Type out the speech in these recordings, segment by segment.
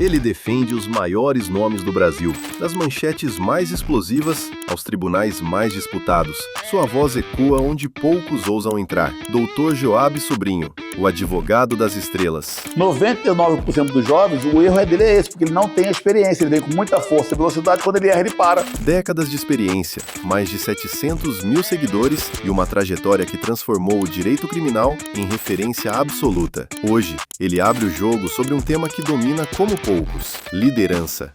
Ele defende os maiores nomes do Brasil, das manchetes mais explosivas aos tribunais mais disputados. Sua voz ecoa onde poucos ousam entrar. Dr. Joab Sobrinho, o advogado das estrelas. 99% dos jovens, o erro dele é esse, porque ele não tem a experiência, ele vem com muita força e velocidade, quando ele erra, ele para. Décadas de experiência, mais de 700 mil seguidores e uma trajetória que transformou o direito criminal em referência absoluta. Hoje, ele abre o jogo sobre um tema que domina como poucos: liderança.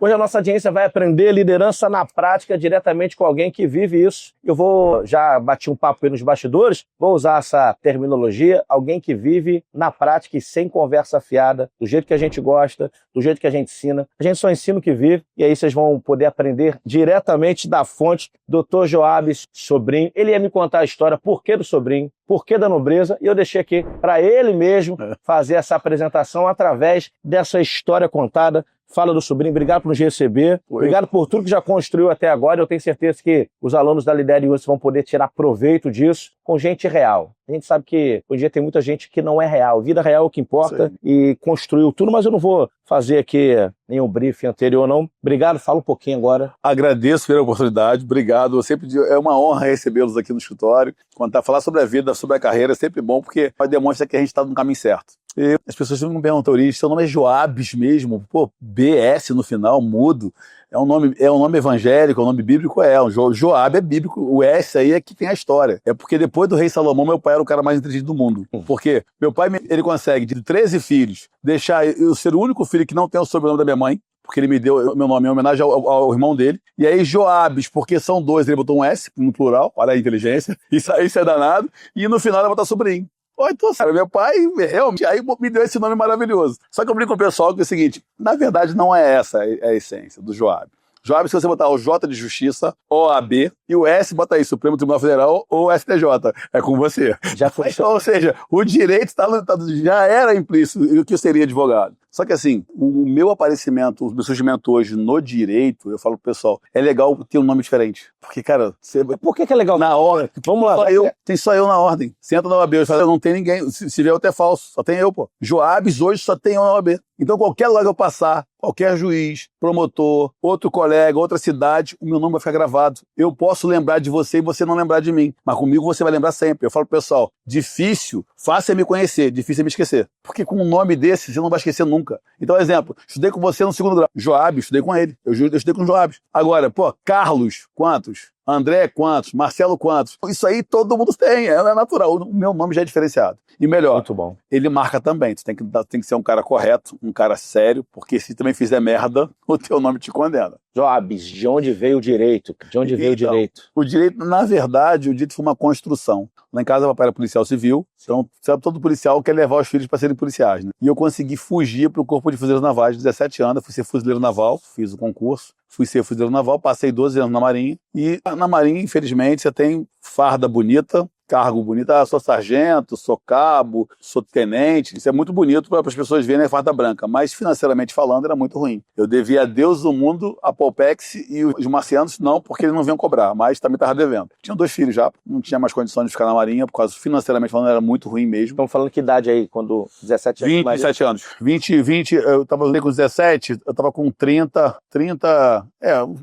Hoje a nossa audiência vai aprender liderança na prática diretamente com alguém que vive isso. Eu já bati um papo aí nos bastidores, vou usar essa terminologia, alguém que vive na prática e sem conversa fiada, do jeito que a gente gosta, do jeito que a gente ensina. A gente só ensina o que vive, e aí vocês vão poder aprender diretamente da fonte, Dr. Joab Sobrinho. Ele ia me contar a história, por que do Sobrinho, por que da nobreza, e eu deixei aqui para ele mesmo fazer essa apresentação através dessa história contada. Fala do Sobrinho, obrigado por nos receber, obrigado por tudo que já construiu até agora. Eu tenho certeza que os alunos da Lidere US vão poder tirar proveito disso com gente real. A gente sabe que hoje em dia tem muita gente que não é real. Vida real é o que importa. Sim. E construiu tudo, mas eu não vou fazer aqui nenhum briefing anterior, não. Obrigado, fala um pouquinho agora. Agradeço pela oportunidade, obrigado. Eu sempre digo, é uma honra recebê-los aqui no escritório. Falar sobre a vida, sobre a carreira é sempre bom, porque demonstra que a gente está no caminho certo. E as pessoas sempre me perguntam, seu nome é Joabes mesmo? Pô, BS no final, mudo. É um nome evangélico, é um nome bíblico, Joab é bíblico, o S aí é que tem a história. É porque depois do rei Salomão, meu pai era o cara mais inteligente do mundo. Porque meu pai, ele consegue, de 13 filhos, deixar eu ser o único filho que não tem o sobrenome da minha mãe, porque ele me deu meu nome em homenagem ao irmão dele. E aí Joabes, porque são dois, ele botou um S no plural, olha a inteligência, isso é danado. E no final ele botou sobrinho. Então, sério, meu pai realmente aí me deu esse nome maravilhoso. Só que eu brinco com o pessoal que é o seguinte, na verdade não é essa a essência do Joab. Joab, se você botar o J de Justiça, OAB, e o S, bota aí, Supremo Tribunal Federal ou STJ. É com você. Já foi. Ou seja, o direito já era implícito que eu seria advogado. Só que assim, o meu aparecimento, o meu surgimento hoje no direito, eu falo pro pessoal, é legal ter um nome diferente. Porque, cara, Por que é legal? Na ordem. Vamos lá. Tem só eu na ordem. Você entra na OAB, eu falo, não tem ninguém. Se vier outro é falso, só tem eu, pô. Joabes hoje só tem eu na OAB. Então qualquer lugar que eu passar, qualquer juiz, promotor, outro colega, outra cidade, o meu nome vai ficar gravado. Eu posso lembrar de você e você não lembrar de mim. Mas comigo você vai lembrar sempre. Eu falo pro pessoal, fácil é me conhecer, difícil é me esquecer. Porque com um nome desse, você não vai esquecer nunca. Então, exemplo, estudei com você no segundo grau. Joab, estudei com ele. Eu estudei com o Joab. Agora, Carlos, quantos? André, quantos? Marcelo, quantos? Isso aí todo mundo tem, é natural. O meu nome já é diferenciado. E melhor, muito bom. Ele marca também. Você tem que ser um cara correto, um cara sério, porque se também fizer merda, o teu nome te condena. Joabes, de onde veio o direito? Veio o direito? O direito, na verdade, o direito foi uma construção. Lá em casa, meu pai era policial civil, então sabe, todo policial quer levar os filhos para serem policiais, né? E eu consegui fugir para o Corpo de Fuzileiros Navais, 17 anos, fui ser fuzileiro naval, fiz o concurso, fui ser fuzileiro naval, passei 12 anos na Marinha, e na Marinha, infelizmente, você tem farda bonita, cargo bonito, sou sargento, sou cabo, sou tenente, isso é muito bonito para as pessoas verem a farda branca, mas financeiramente falando era muito ruim. Eu devia a Deus do mundo, a Paupex e os marcianos não, porque eles não vinham cobrar, mas também estava devendo. Tinha 2 filhos já, não tinha mais condições de ficar na Marinha, por causa financeiramente falando era muito ruim mesmo. Estamos falando que idade aí, quando 17 anos? 27 anos. 20, eu estava com 17, eu estava com 30,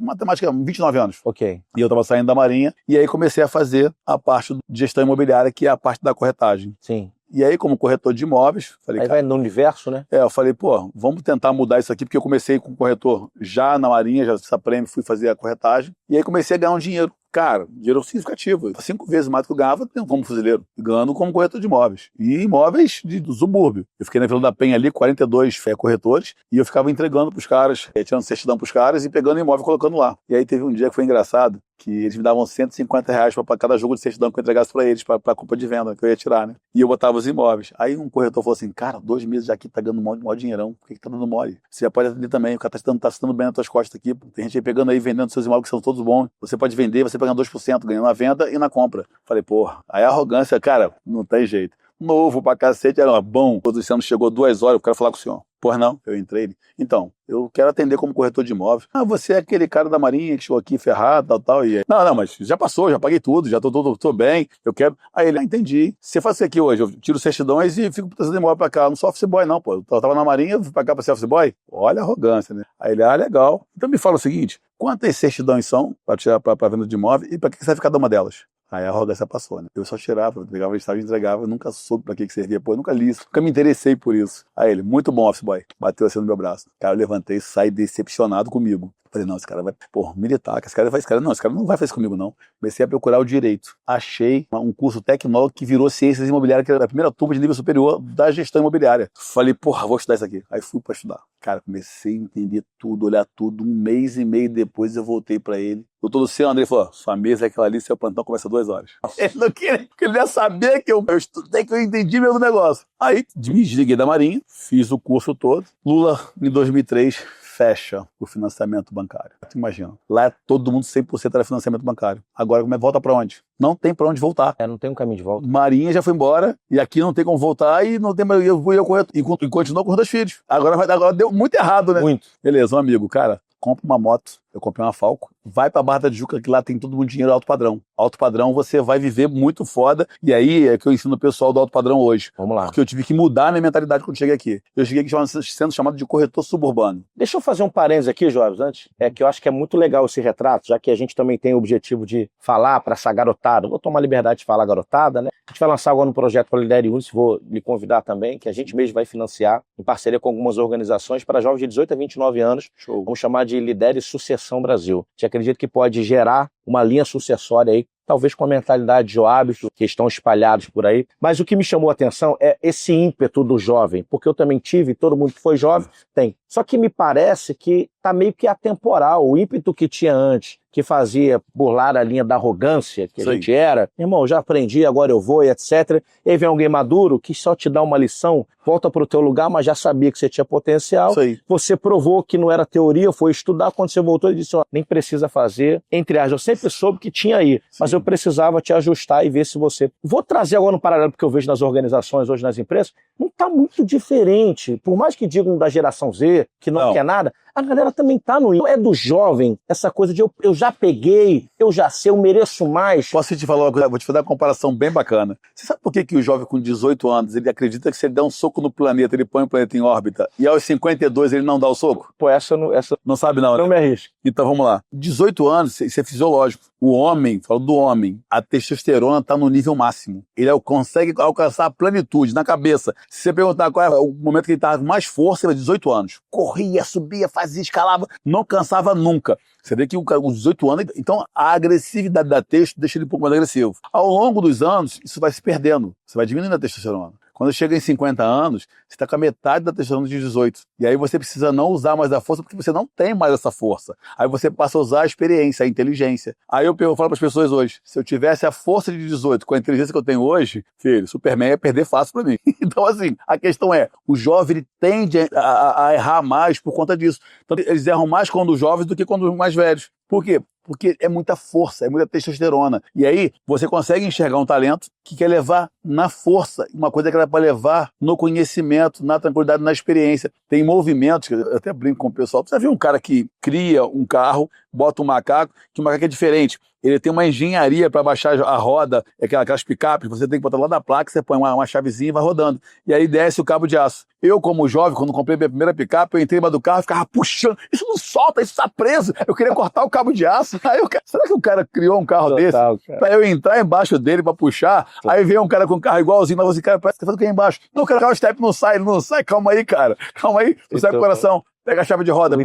matemática, 29 anos. Ok. E eu estava saindo da Marinha, e aí comecei a fazer a parte de gestão imobiliária, que é a parte da corretagem. Sim. E aí, como corretor de imóveis, falei... Aí vai no universo, né? Eu falei, vamos tentar mudar isso aqui, porque eu comecei com corretor já na Marinha, já essa prêmio, fui fazer a corretagem, e aí comecei a ganhar um dinheiro. Cara, dinheiro significativo. 5 vezes mais do que eu ganhava como fuzileiro, ganhando como corretor de imóveis. E imóveis do subúrbio. Eu fiquei na Vila da Penha ali, 42 corretores, e eu ficava entregando pros caras, tirando certidão pros caras e pegando imóvel e colocando lá. E aí teve um dia que foi engraçado, que eles me davam R$150 para cada jogo de certidão que eu entregasse para eles, para a culpa de venda que eu ia tirar, né? E eu botava os imóveis. Aí um corretor falou assim, cara, 2 meses já aqui tá ganhando mó dinheirão, por que tá dando mole? Você já pode atender também, o cara tá se dando bem nas tuas costas aqui, tem gente aí pegando aí, vendendo seus imóveis que são todos bons, você pode vender, você pegando 2%, ganhando na venda e na compra. Falei, aí a arrogância, cara, não tem jeito. Novo pra cacete, era bom. Quando o Luciano chegou 2 horas, eu quero falar com o senhor. Pois não, eu entrei. Então, eu quero atender como corretor de imóvel. Ah, você é aquele cara da Marinha que chegou aqui ferrado, tal. E aí, não, mas já passou, já paguei tudo, já tô bem, eu quero. Aí ele, entendi. Você faz isso aqui hoje, eu tiro certidões e fico trazendo imóvel pra cá. Eu não sou office boy, não, pô. Eu tava na Marinha, fui pra cá pra ser office boy. Olha a arrogância, né? Aí ele, legal. Então me fala o seguinte: quantas certidões são pra tirar pra venda de imóvel e pra que serve cada uma delas? Aí a arrogância passou, né? Eu só tirava, eu entregava o estágio e entregava, eu nunca soube pra que servia, pô, eu nunca li isso, nunca me interessei por isso. Aí ele, muito bom, office boy, bateu assim no meu braço. Cara, eu levantei e saí decepcionado comigo. Falei, não, esse cara vai, militar, esse cara não vai fazer isso comigo, não. Comecei a procurar o direito. Achei um curso tecnológico que virou ciências imobiliárias, que era a primeira turma de nível superior da gestão imobiliária. Falei, vou estudar isso aqui. Aí fui pra estudar. Cara, comecei a entender tudo, olhar tudo. 1 mês e meio depois eu voltei pra ele. Doutor Luciano, ele falou, sua mesa é aquela ali, seu plantão começa 2 horas. Ele não queria, porque ele ia saber que eu estudei, que eu entendi mesmo o negócio. Aí, me desliguei da Marinha, fiz o curso todo. Lula, em 2003, fecha o financiamento bancário. Tu imagina, lá todo mundo 100% era financiamento bancário. Agora, volta pra onde? Não tem pra onde voltar. Não tem um caminho de volta. Marinha já foi embora, e aqui não tem como voltar, e não tem mais, eu correr, e continuou com os 2 filhos. Agora deu muito errado, né? Muito. Beleza, um amigo, cara, compra uma moto, eu comprei uma Falco, vai pra Barra da Tijuca, que lá tem todo mundo dinheiro alto padrão. Alto padrão você vai viver muito foda, e aí é que eu ensino o pessoal do alto padrão hoje. Vamos lá. Porque eu tive que mudar a minha mentalidade quando cheguei aqui. Eu cheguei aqui sendo chamado de corretor suburbano. Deixa eu fazer um parênteses aqui, Jovens, antes. É que eu acho que é muito legal esse retrato, já que a gente também tem o objetivo de falar para essa garotada. Vou tomar a liberdade de falar garotada, né? A gente vai lançar agora um projeto para a Lidere Unis, vou lhe convidar também, que a gente mesmo vai financiar, em parceria com algumas organizações, para jovens de 18 a 29 anos. Show. Vamos chamar de Lidere Sucessão Brasil. A gente acredita que pode gerar uma linha sucessória aí, talvez com a mentalidade de Joabes, que estão espalhados por aí. Mas o que me chamou a atenção é esse ímpeto do jovem, porque eu também tive, todo mundo que foi jovem tem. Só que me parece que está meio que atemporal. O ímpeto que tinha antes, que fazia burlar a linha da arrogância que a gente era, irmão, já aprendi, agora eu vou e etc. E aí vem alguém maduro que só te dá uma lição, volta para o teu lugar, mas já sabia que você tinha potencial. Você provou que não era teoria, foi estudar, quando você voltou e disse, nem precisa fazer. Entre aspas, eu sempre soube que tinha aí, mas eu precisava te ajustar e ver se você... Vou trazer agora um paralelo, porque eu vejo nas organizações, hoje nas empresas, não está muito diferente. Por mais que digam da geração Z, que não quer nada, a galera também tá no... É do jovem, essa coisa de eu já peguei, eu já sei, eu mereço mais. Posso te falar uma coisa? Vou te fazer uma comparação bem bacana. Você sabe por que o jovem com 18 anos, ele acredita que se ele der um soco no planeta, ele põe o planeta em órbita, e aos 52 ele não dá o soco? Pô, essa não sabe não, né? Não me arrisco. Então vamos lá. 18 anos, isso é fisiológico. O homem, falo do homem, a testosterona está no nível máximo. Ele consegue alcançar a plenitude na cabeça. Se você perguntar qual é o momento que ele estava com mais força, ele é 18 anos. Corria, subia, fazia, escalava, não cansava nunca. Você vê que os 18 anos, então a agressividade da testo deixa ele um pouco mais agressivo. Ao longo dos anos, isso vai se perdendo. Você vai diminuindo a testosterona. Quando chega em 50 anos, você está com a metade da testosterona de 18. E aí você precisa não usar mais a força porque você não tem mais essa força. Aí você passa a usar a experiência, a inteligência. Aí eu falo para as pessoas hoje, se eu tivesse a força de 18 com a inteligência que eu tenho hoje, filho, Superman ia perder fácil para mim. Então assim, a questão é, o jovem ele tende a errar mais por conta disso. Então eles erram mais quando jovens do que quando mais velhos. Por quê? Porque é muita força, é muita testosterona. E aí, você consegue enxergar um talento que quer levar na força, uma coisa que era para levar no conhecimento, na tranquilidade, na experiência. Tem movimentos, que eu até brinco com o pessoal. Você já viu um cara que cria um carro, bota um macaco, que o macaco é diferente. Ele tem uma engenharia para baixar a roda, aquelas picapes, você tem que botar lá da placa, você põe uma chavezinha e vai rodando. E aí desce o cabo de aço. Eu, como jovem, quando comprei minha primeira picape, eu entrei embaixo do carro e ficava puxando. Isso não solta, isso tá preso. Eu queria cortar o cabo de aço. Aí será que o cara criou um carro desse pra eu entrar embaixo dele pra puxar? Aí vem um cara com um carro igualzinho, mas você, cara, parece que tá fazendo o que aí embaixo? Não, o carro step não sai, calma aí, cara. Calma aí, não sai com o coração. Pega a chave de roda,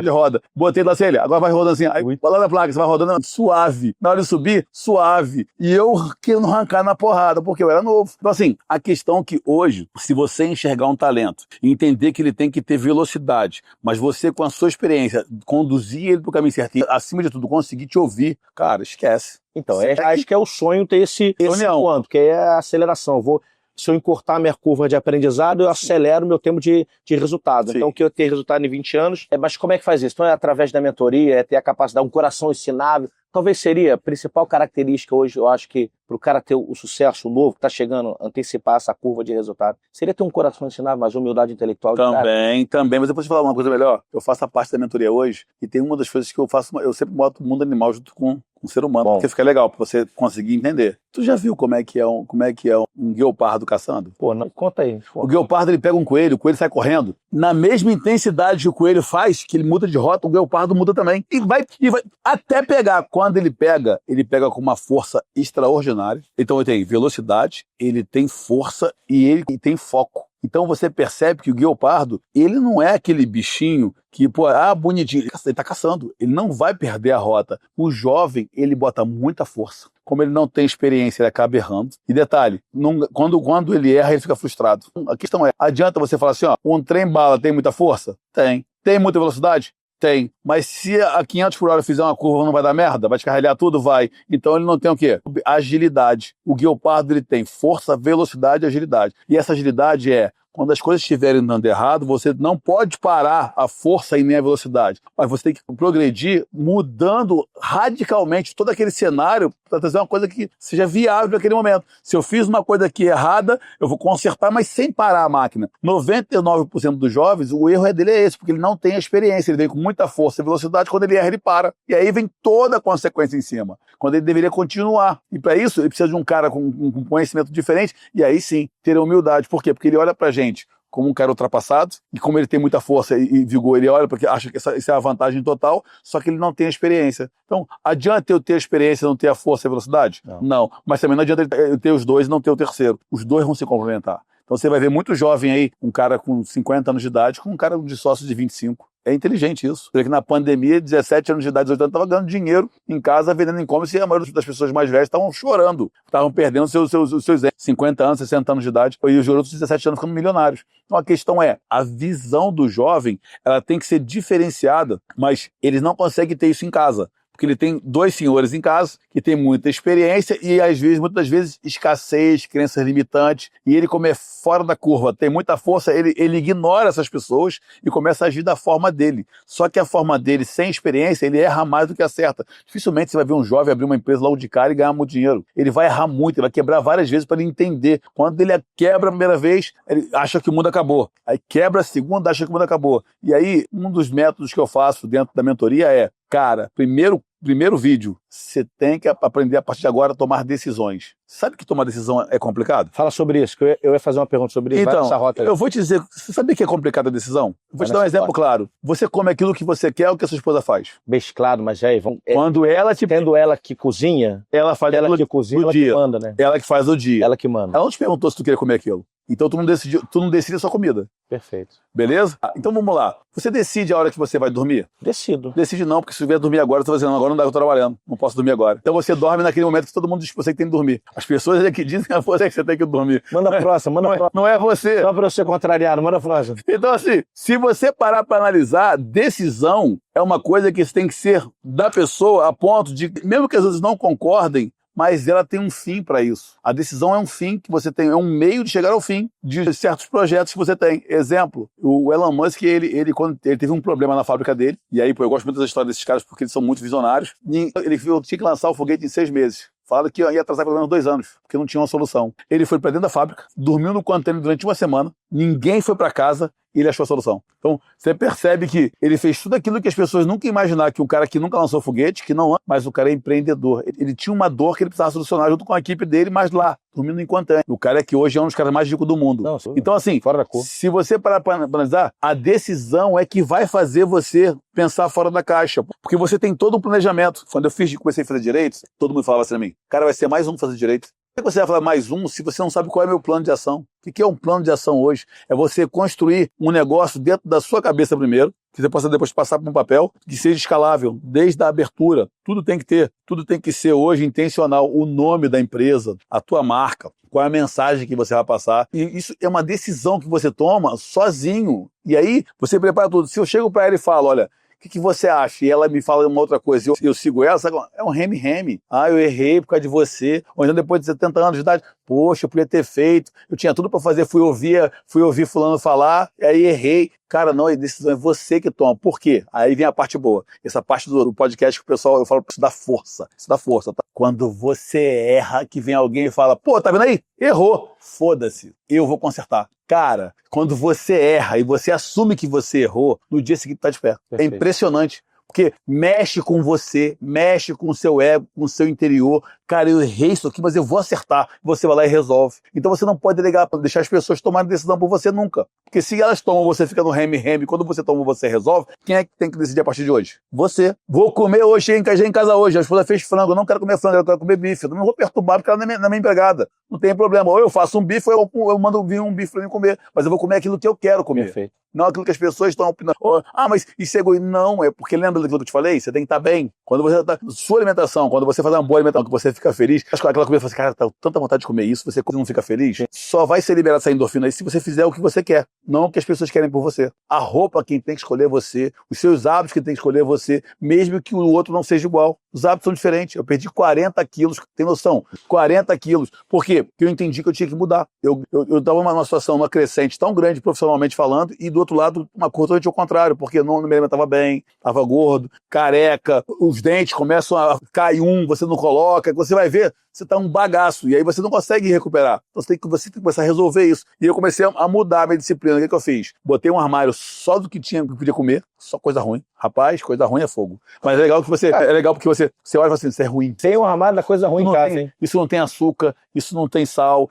botei lá, assim, agora vai rodando assim, aí vai lá na placa, você vai rodando suave. Na hora de subir, suave. E eu querendo arrancar na porrada, porque eu era novo. Então assim, a questão é que hoje, se você enxergar um talento, entender que ele tem que ter velocidade, mas você com a sua experiência, conduzir ele pro caminho certo e, acima de tudo, conseguir te ouvir, cara, esquece. Então, acho que é o sonho ter esse ponto, que é a aceleração. se eu encurtar minha curva de aprendizado, eu acelero meu tempo de resultado. Sim. Então, que eu tenho resultado em 20 anos, mas como é que faz isso? Então, é através da mentoria, é ter a capacidade, um coração ensinável. Talvez seria a principal característica hoje, eu acho que para o cara ter o sucesso novo, que está chegando, antecipar essa curva de resultado, seria ter um coração ensinável, mais humildade intelectual. Também, mas depois eu vou te falar uma coisa melhor. Eu faço a parte da mentoria hoje e tem uma das coisas que eu faço, eu sempre boto o mundo animal junto com o ser humano, porque fica legal para você conseguir entender. Tu já viu como é que é um guepardo caçando? Pô, não, conta aí. O guepardo, ele pega um coelho, o coelho sai correndo. Na mesma intensidade que o coelho faz, que ele muda de rota, o guepardo muda também. E vai até pegar. Quando ele pega com uma força extraordinária. Então ele tem velocidade, ele tem força e ele tem foco. Então você percebe que o guepardo, ele não é aquele bichinho que, bonitinho, ele tá caçando. Ele não vai perder a rota. O jovem, ele bota muita força. Como ele não tem experiência, ele acaba errando. E detalhe, quando ele erra, ele fica frustrado. A questão é, adianta você falar assim, um trem-bala tem muita força? Tem. Tem muita velocidade? Tem. Mas se a 500 por hora fizer uma curva, não vai dar merda? Vai descarrilhar tudo? Vai. Então ele não tem o quê? Agilidade. O guepardo, ele tem força, velocidade e agilidade. E essa agilidade é, quando as coisas estiverem dando errado, você não pode parar a força e nem a velocidade. Mas você tem que progredir mudando radicalmente todo aquele cenário para trazer uma coisa que seja viável naquele momento. Se eu fiz uma coisa aqui errada, eu vou consertar, mas sem parar a máquina. 99% dos jovens, o erro dele é esse, porque ele não tem a experiência. Ele vem com muita força e velocidade, quando ele erra, ele para. E aí vem toda a consequência em cima, quando ele deveria continuar. E para isso, ele precisa de um cara com um conhecimento diferente, e aí sim, ter humildade. Por quê? Porque ele olha pra gente como um cara ultrapassado, e como ele tem muita força e vigor, ele olha porque acha que isso é a vantagem total, só que ele não tem a experiência. Então, adianta eu ter a experiência e não ter a força e a velocidade? Não. Mas também não adianta eu ter os dois e não ter o terceiro. Os dois vão se complementar. Então você vai ver muito jovem aí, um cara com 50 anos de idade, com um cara de sócio de 25. É inteligente isso. Porque na pandemia, 17 anos de idade, 18 anos, estava ganhando dinheiro em casa, vendendo e-commerce, e a maioria das pessoas mais velhas estavam chorando. Estavam perdendo seus 50 anos, 60 anos de idade, e os outros 17 anos ficando milionários. Então a questão é, a visão do jovem, ela tem que ser diferenciada, mas eles não conseguem ter isso em casa. Porque ele tem dois senhores em casa que tem muita experiência e, às vezes, muitas vezes, escassez, crenças limitantes. E ele, como é fora da curva, tem muita força, ele ignora essas pessoas e começa a agir da forma dele. Só que a forma dele, sem experiência, ele erra mais do que acerta. Dificilmente você vai ver um jovem abrir uma empresa logo de cara e ganhar muito dinheiro. Ele vai errar muito, ele vai quebrar várias vezes para ele entender. Quando ele quebra a primeira vez, ele acha que o mundo acabou. Aí quebra a segunda, acha que o mundo acabou. E aí, um dos métodos que eu faço dentro da mentoria é, cara, primeiro vídeo, você tem que aprender a partir de agora a tomar decisões. Sabe que tomar decisão é complicado? Fala sobre isso, que eu ia fazer uma pergunta sobre isso. Então, vai nessa rota aí. Eu vou te dizer, você sabia que é complicada a decisão? Vou te dar um exemplo claro. Você come aquilo que você quer, o que a sua esposa faz? Claro, mas aí, vamos... Quando ela te... Tendo ela que cozinha, ela faz ela que cozinha, ela que manda, né? Ela que faz o dia. Ela que manda. Ela não te perguntou se tu queria comer aquilo. Então tu não decide a sua comida. Perfeito. Beleza? Então vamos lá. Você decide a hora que você vai dormir? Decido. Decide não, porque se vier dormir agora, você vai dizer, não, agora não dá, eu tô trabalhando, não posso dormir agora. Então você dorme naquele momento que todo mundo diz que você tem que dormir. As pessoas é que dizem a você que você tem que dormir. Manda a próxima, manda a próxima. Não é você. Só pra você contrariar, manda a próxima. Então assim, se você parar para analisar, decisão é uma coisa que tem que ser da pessoa a ponto de, mesmo que as outras não concordem, mas ela tem um fim para isso. A decisão é um fim que você tem, é um meio de chegar ao fim de certos projetos que você tem. Exemplo, o Elon Musk, quando ele teve um problema na fábrica dele, e aí, eu gosto muito da história desses caras porque eles são muito visionários, e ele tinha que lançar o foguete em 6 meses. Falaram que ia atrasar pelo menos 2 anos, porque não tinha uma solução. Ele foi para dentro da fábrica, dormiu no container durante uma semana, ninguém foi para casa e ele achou a solução. Então, você percebe que ele fez tudo aquilo que as pessoas nunca imaginaram, que um cara que nunca lançou foguete, que não, mas o cara é empreendedor. Ele tinha uma dor que ele precisava solucionar junto com a equipe dele, mas lá, dormindo em container. O cara é que hoje é um dos caras mais ricos do mundo. Não, então, assim, fora da cor. Se você parar para analisar, a decisão é que vai fazer você pensar fora da caixa. Porque você tem todo um planejamento. Quando eu comecei a fazer direito, todo mundo falava assim pra mim, cara, vai ser mais um fazer direito. Por que você vai falar mais um se você não sabe qual é o meu plano de ação? O que é um plano de ação hoje? É você construir um negócio dentro da sua cabeça primeiro, que você possa depois passar para um papel, que seja escalável, desde a abertura. Tudo tem que ter, tudo tem que ser hoje intencional. O nome da empresa, a tua marca, qual é a mensagem que você vai passar. E isso é uma decisão que você toma sozinho. E aí, você prepara tudo. Se eu chego para ela e falo, olha, que você acha? E ela me fala uma outra coisa, eu sigo ela, sabe? É um reme-reme. Eu errei por causa de você. Ou então depois de 70 anos de idade, poxa, eu podia ter feito, eu tinha tudo para fazer, fui ouvir fulano falar, e aí errei. Cara, não, a decisão é você que toma. Por quê? Aí vem a parte boa. Essa parte do podcast que o pessoal, eu falo, isso dá força, tá? Quando você erra, que vem alguém e fala, pô, tá vendo aí? Errou. Foda-se, eu vou consertar. Cara, quando você erra e você assume que você errou, no dia seguinte tá de pé. Perfeito. É impressionante. Porque mexe com você, mexe com o seu ego, com o seu interior. Cara, eu errei isso aqui, mas eu vou acertar. Você vai lá e resolve. Então você não pode deixar as pessoas tomarem decisão por você nunca. Porque se elas tomam, você fica no reme-reme. Quando você toma, você resolve. Quem é que tem que decidir a partir de hoje? Você. Vou comer hoje, cheguei em casa hoje. A esposa fez frango. Eu não quero comer frango, eu quero comer bife. Eu não vou perturbar porque ela não é minha empregada. Não tem problema. Ou eu faço um bife, ou eu mando vir um bife pra mim comer. Mas eu vou comer aquilo que eu quero comer. Perfeito. Não aquilo que as pessoas estão opinando. Mas isso é egoísmo. Não, é porque lembra daquilo que eu te falei? Você tem que estar bem. Quando você está. Sua alimentação, quando você faz uma boa alimentação, que você fica feliz, aquela comida, você fala assim, cara, tá tanta vontade de comer isso, você não fica feliz, só vai ser liberada essa endorfina aí se você fizer o que você quer, não o que as pessoas querem por você. A roupa quem tem que escolher é você, os seus hábitos quem tem que escolher é você, mesmo que o outro não seja igual. Os hábitos são diferentes. Eu perdi 40 quilos, tem noção? 40 quilos. Por quê? Porque eu entendi que eu tinha que mudar. Eu estava numa situação, numa crescente tão grande profissionalmente falando, e do outro lado, uma coisa totalmente ao contrário, porque não me alimentava bem, estava gordo, careca, os dentes começam a cair você não coloca, você vai ver, você tá um bagaço, e aí você não consegue recuperar. Então você tem que começar a resolver isso. E eu comecei a mudar a minha disciplina. O que eu fiz? Botei um armário só do que podia comer, só coisa ruim. Rapaz, coisa ruim é fogo. Mas é legal porque você olha e fala assim, isso é ruim. Tem um armário da coisa ruim em casa, hein? Isso não tem açúcar, isso não tem sal,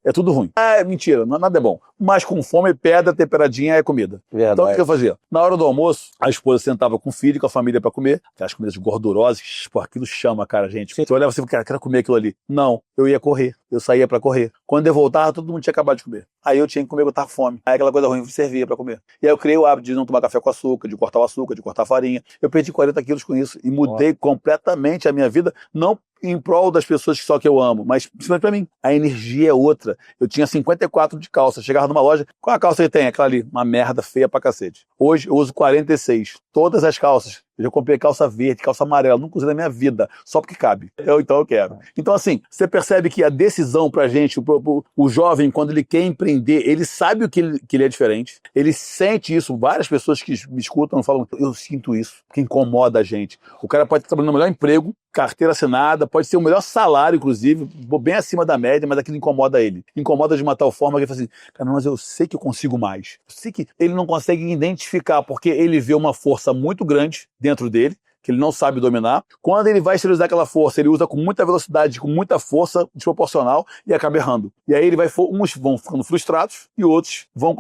é tudo ruim. É mentira, nada é bom. Mas com fome, pedra temperadinha é comida. Verdade. Então o que eu fazia? Na hora do almoço, a esposa sentava com o filho e com a família pra comer, aquelas comidas gordurosas, pô, aquilo chama, cara, gente. Você olhava assim, cara, quero comer aquilo ali. Não, eu ia correr, eu saía pra correr. Quando eu voltava, todo mundo tinha acabado de comer. Aí eu tinha que comer, eu tava com fome. Aí aquela coisa ruim servia pra comer. E aí eu criei o hábito de não tomar café com açúcar, de cortar o açúcar, de cortar a farinha. Eu perdi 40 quilos com isso e mudei completamente a minha vida, não em prol das pessoas que eu amo, mas principalmente pra mim. A energia é outra. Eu tinha 54 de calça, chegava numa loja, qual a calça que tem? Aquela ali, uma merda feia pra cacete. Hoje eu uso 46, todas as calças. Eu já comprei calça verde, calça amarela, nunca usei na minha vida, só porque cabe. Então eu quero. Então assim, você percebe que a decisão pra gente, o jovem, quando ele quer empreender, ele sabe que ele é diferente, ele sente isso. Várias pessoas que me escutam falam, eu sinto isso, que incomoda a gente. O cara pode estar trabalhando no melhor emprego, carteira assinada, pode ser o melhor salário, inclusive, bem acima da média, mas aquilo incomoda ele. Incomoda de uma tal forma que ele fala assim, cara, mas eu sei que eu consigo mais. Eu sei que ele não consegue identificar, porque ele vê uma força muito grande dentro dele, que ele não sabe dominar. Quando ele vai utilizar aquela força, ele usa com muita velocidade, com muita força desproporcional e acaba errando. E aí uns vão ficando frustrados e outros vão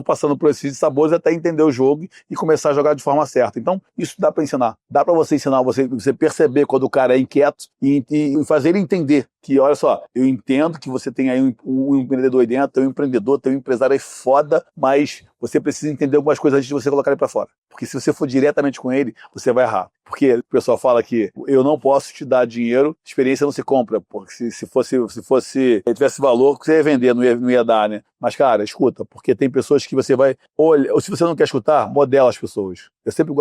passando por esses sabores até entender o jogo e começar a jogar de forma certa. Então, isso dá para ensinar. Dá para você ensinar, você perceber quando o cara é inquieto e fazer ele entender que, olha só, eu entendo que você tem aí um empreendedor aí dentro, tem um empreendedor, tem um empresário aí foda, mas você precisa entender algumas coisas antes de você colocar ele para fora. Porque se você for diretamente com ele, você vai errar. Porque o pessoal fala que eu não posso te dar dinheiro, experiência não se compra. Porque se tivesse valor, você ia vender, não ia dar, né? Mas, cara, escuta, porque tem pessoas que você vai olhar, ou se você não quer escutar, modela as pessoas. Eu sempre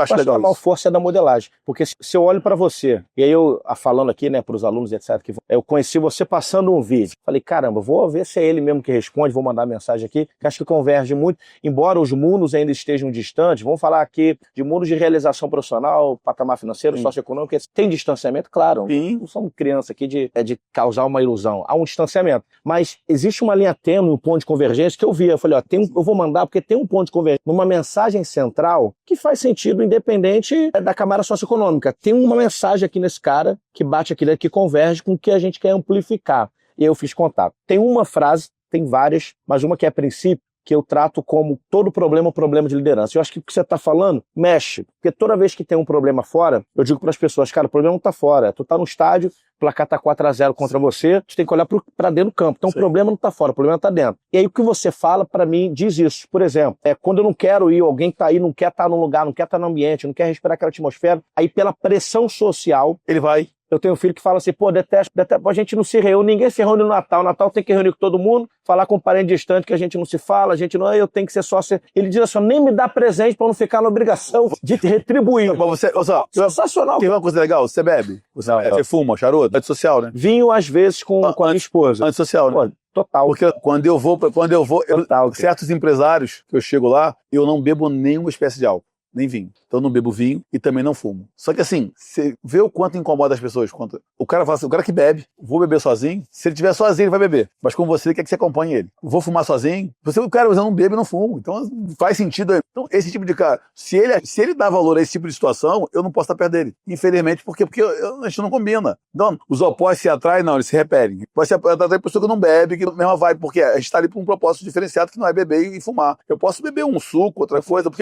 acho legal isso. A força é da modelagem. Porque se eu olho para você, e aí eu, falando aqui, né, para os alunos, etc., que eu conheci você passando um vídeo. Falei, caramba, vou ver se é ele mesmo que responde, vou mandar mensagem aqui, que acho que converge muito. Embora os mundos ainda estejam distantes, vamos falar aqui de mundos de realização profissional, patamar financeiro, socioeconômico. Tem distanciamento, claro. Sim. Não somos criança aqui de causar uma ilusão. Há um distanciamento. Mas existe uma linha tênue, um ponto de convergência que eu vi. Eu falei, eu vou mandar porque tem um ponto de convergência. Numa mensagem central que faz sentido independente da camada socioeconômica. Tem uma mensagem aqui nesse cara que bate aquilo, que converge com o que a gente quer amplificar. E eu fiz contato. Tem uma frase, tem várias, mas uma que é a princípio, que eu trato como todo problema de liderança. Eu acho que o que você está falando mexe, porque toda vez que tem um problema fora, eu digo para as pessoas, cara, o problema não está fora, tu está no estádio, o placar está 4-0 contra você, tu tem que olhar para dentro do campo. Então, Sim. O problema não está fora, o problema está dentro. E aí o que você fala, para mim, diz isso. Por exemplo, quando eu não quero ir, alguém que está aí não quer estar num lugar, não quer estar no ambiente, não quer respirar aquela atmosfera, aí pela pressão social, ele vai Eu tenho um filho que fala assim, pô, detesto, a gente não se reúne, ninguém se reúne no Natal. Natal tem que reunir com todo mundo, falar com um parente distante que a gente não se fala, a gente não, eu tenho que ser sócio. Ele diz assim, nem me dá presente pra não ficar na obrigação de te retribuir. Mas você, Sensacional. tem uma coisa legal, você bebe? Você fuma, charuto? Antissocial, né? Vinho, às vezes, com a minha esposa. Antissocial, né? Pô, total. Porque quando eu vou, Total, certos empresários que eu chego lá, eu não bebo nenhuma espécie de álcool. Nem vinho. Então eu não bebo vinho e também não fumo. Só que assim, você vê o quanto incomoda as pessoas. O cara fala assim, o cara que bebe, vou beber sozinho. Se ele estiver sozinho, ele vai beber. Mas com você, ele quer que você acompanhe ele. Vou fumar sozinho. O cara, mas eu não bebo e não fumo. Então faz sentido. Então esse tipo de cara, se ele dá valor a esse tipo de situação, eu não posso estar perto dele. Infelizmente, porque a gente não combina. Então, os opostos se atraem, não, eles se repelem. Pode se atrair pessoa que não bebe, que mesma vibe, porque a gente está ali por um propósito diferenciado que não é beber e fumar. Eu posso beber um suco, outra coisa. Por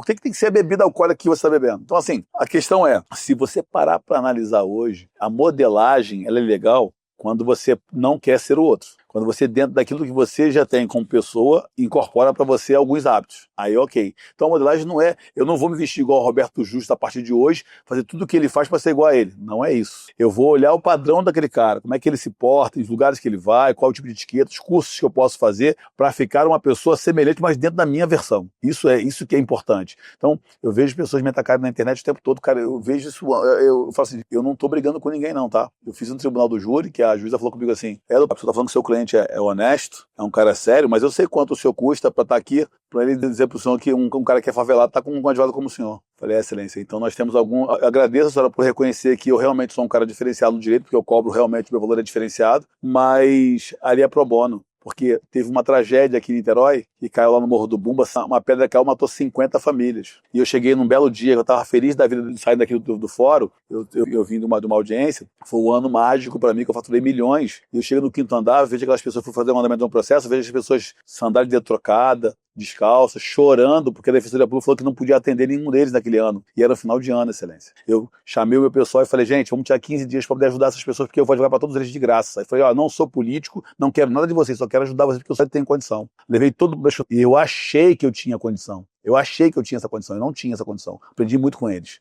que tem que ser a bebida alcoólica que você está bebendo? Então, assim, a questão é, se você parar para analisar hoje, a modelagem, ela é legal quando você não quer ser o outro. Quando você, dentro daquilo que você já tem como pessoa, incorpora para você alguns hábitos. Aí, ok. Então a modelagem não é, eu não vou me vestir igual ao Roberto Justo a partir de hoje, fazer tudo o que ele faz para ser igual a ele. Não é isso. Eu vou olhar o padrão daquele cara, como é que ele se porta, os lugares que ele vai, qual o tipo de etiqueta, os cursos que eu posso fazer para ficar uma pessoa semelhante, mas dentro da minha versão. Isso que é importante. Então, eu vejo pessoas me atacarem na internet o tempo todo, cara, eu vejo isso, eu falo assim, eu não tô brigando com ninguém não, tá? Eu fiz um tribunal do júri, que a juíza falou comigo assim, a pessoa tá falando que seu cliente é honesto, é um cara sério, mas eu sei quanto o senhor custa para estar aqui, para ele dizer pro senhor que um cara que é favelado tá com um advogado como o senhor. Falei, excelência, então nós temos agradeço a senhora por reconhecer que eu realmente sou um cara diferenciado no direito, porque eu cobro realmente, meu valor é diferenciado, mas ali é pro bono. Porque teve uma tragédia aqui em Niterói, que caiu lá no Morro do Bumba, uma pedra caiu, matou 50 famílias. E eu cheguei num belo dia, eu estava feliz da vida de sair daqui do fórum, eu vim de uma audiência, foi um ano mágico para mim, que eu faturei milhões. E eu chego no quinto andar, vejo aquelas pessoas que foram fazer o andamento de um processo, vejo as pessoas sandália de dedo trocada, descalças, chorando, porque a Defensoria Pública falou que não podia atender nenhum deles naquele ano. E era final de ano, excelência. Eu chamei o meu pessoal e falei, gente, vamos tirar 15 dias para poder ajudar essas pessoas, porque eu vou advogar para todos eles de graça. Aí falei, não sou político, não quero nada de vocês, só quero ajudar vocês porque eu só tenho condição. Levei todo... E eu achei que eu tinha condição. Eu achei que eu tinha essa condição, eu não tinha essa condição. Aprendi muito com eles.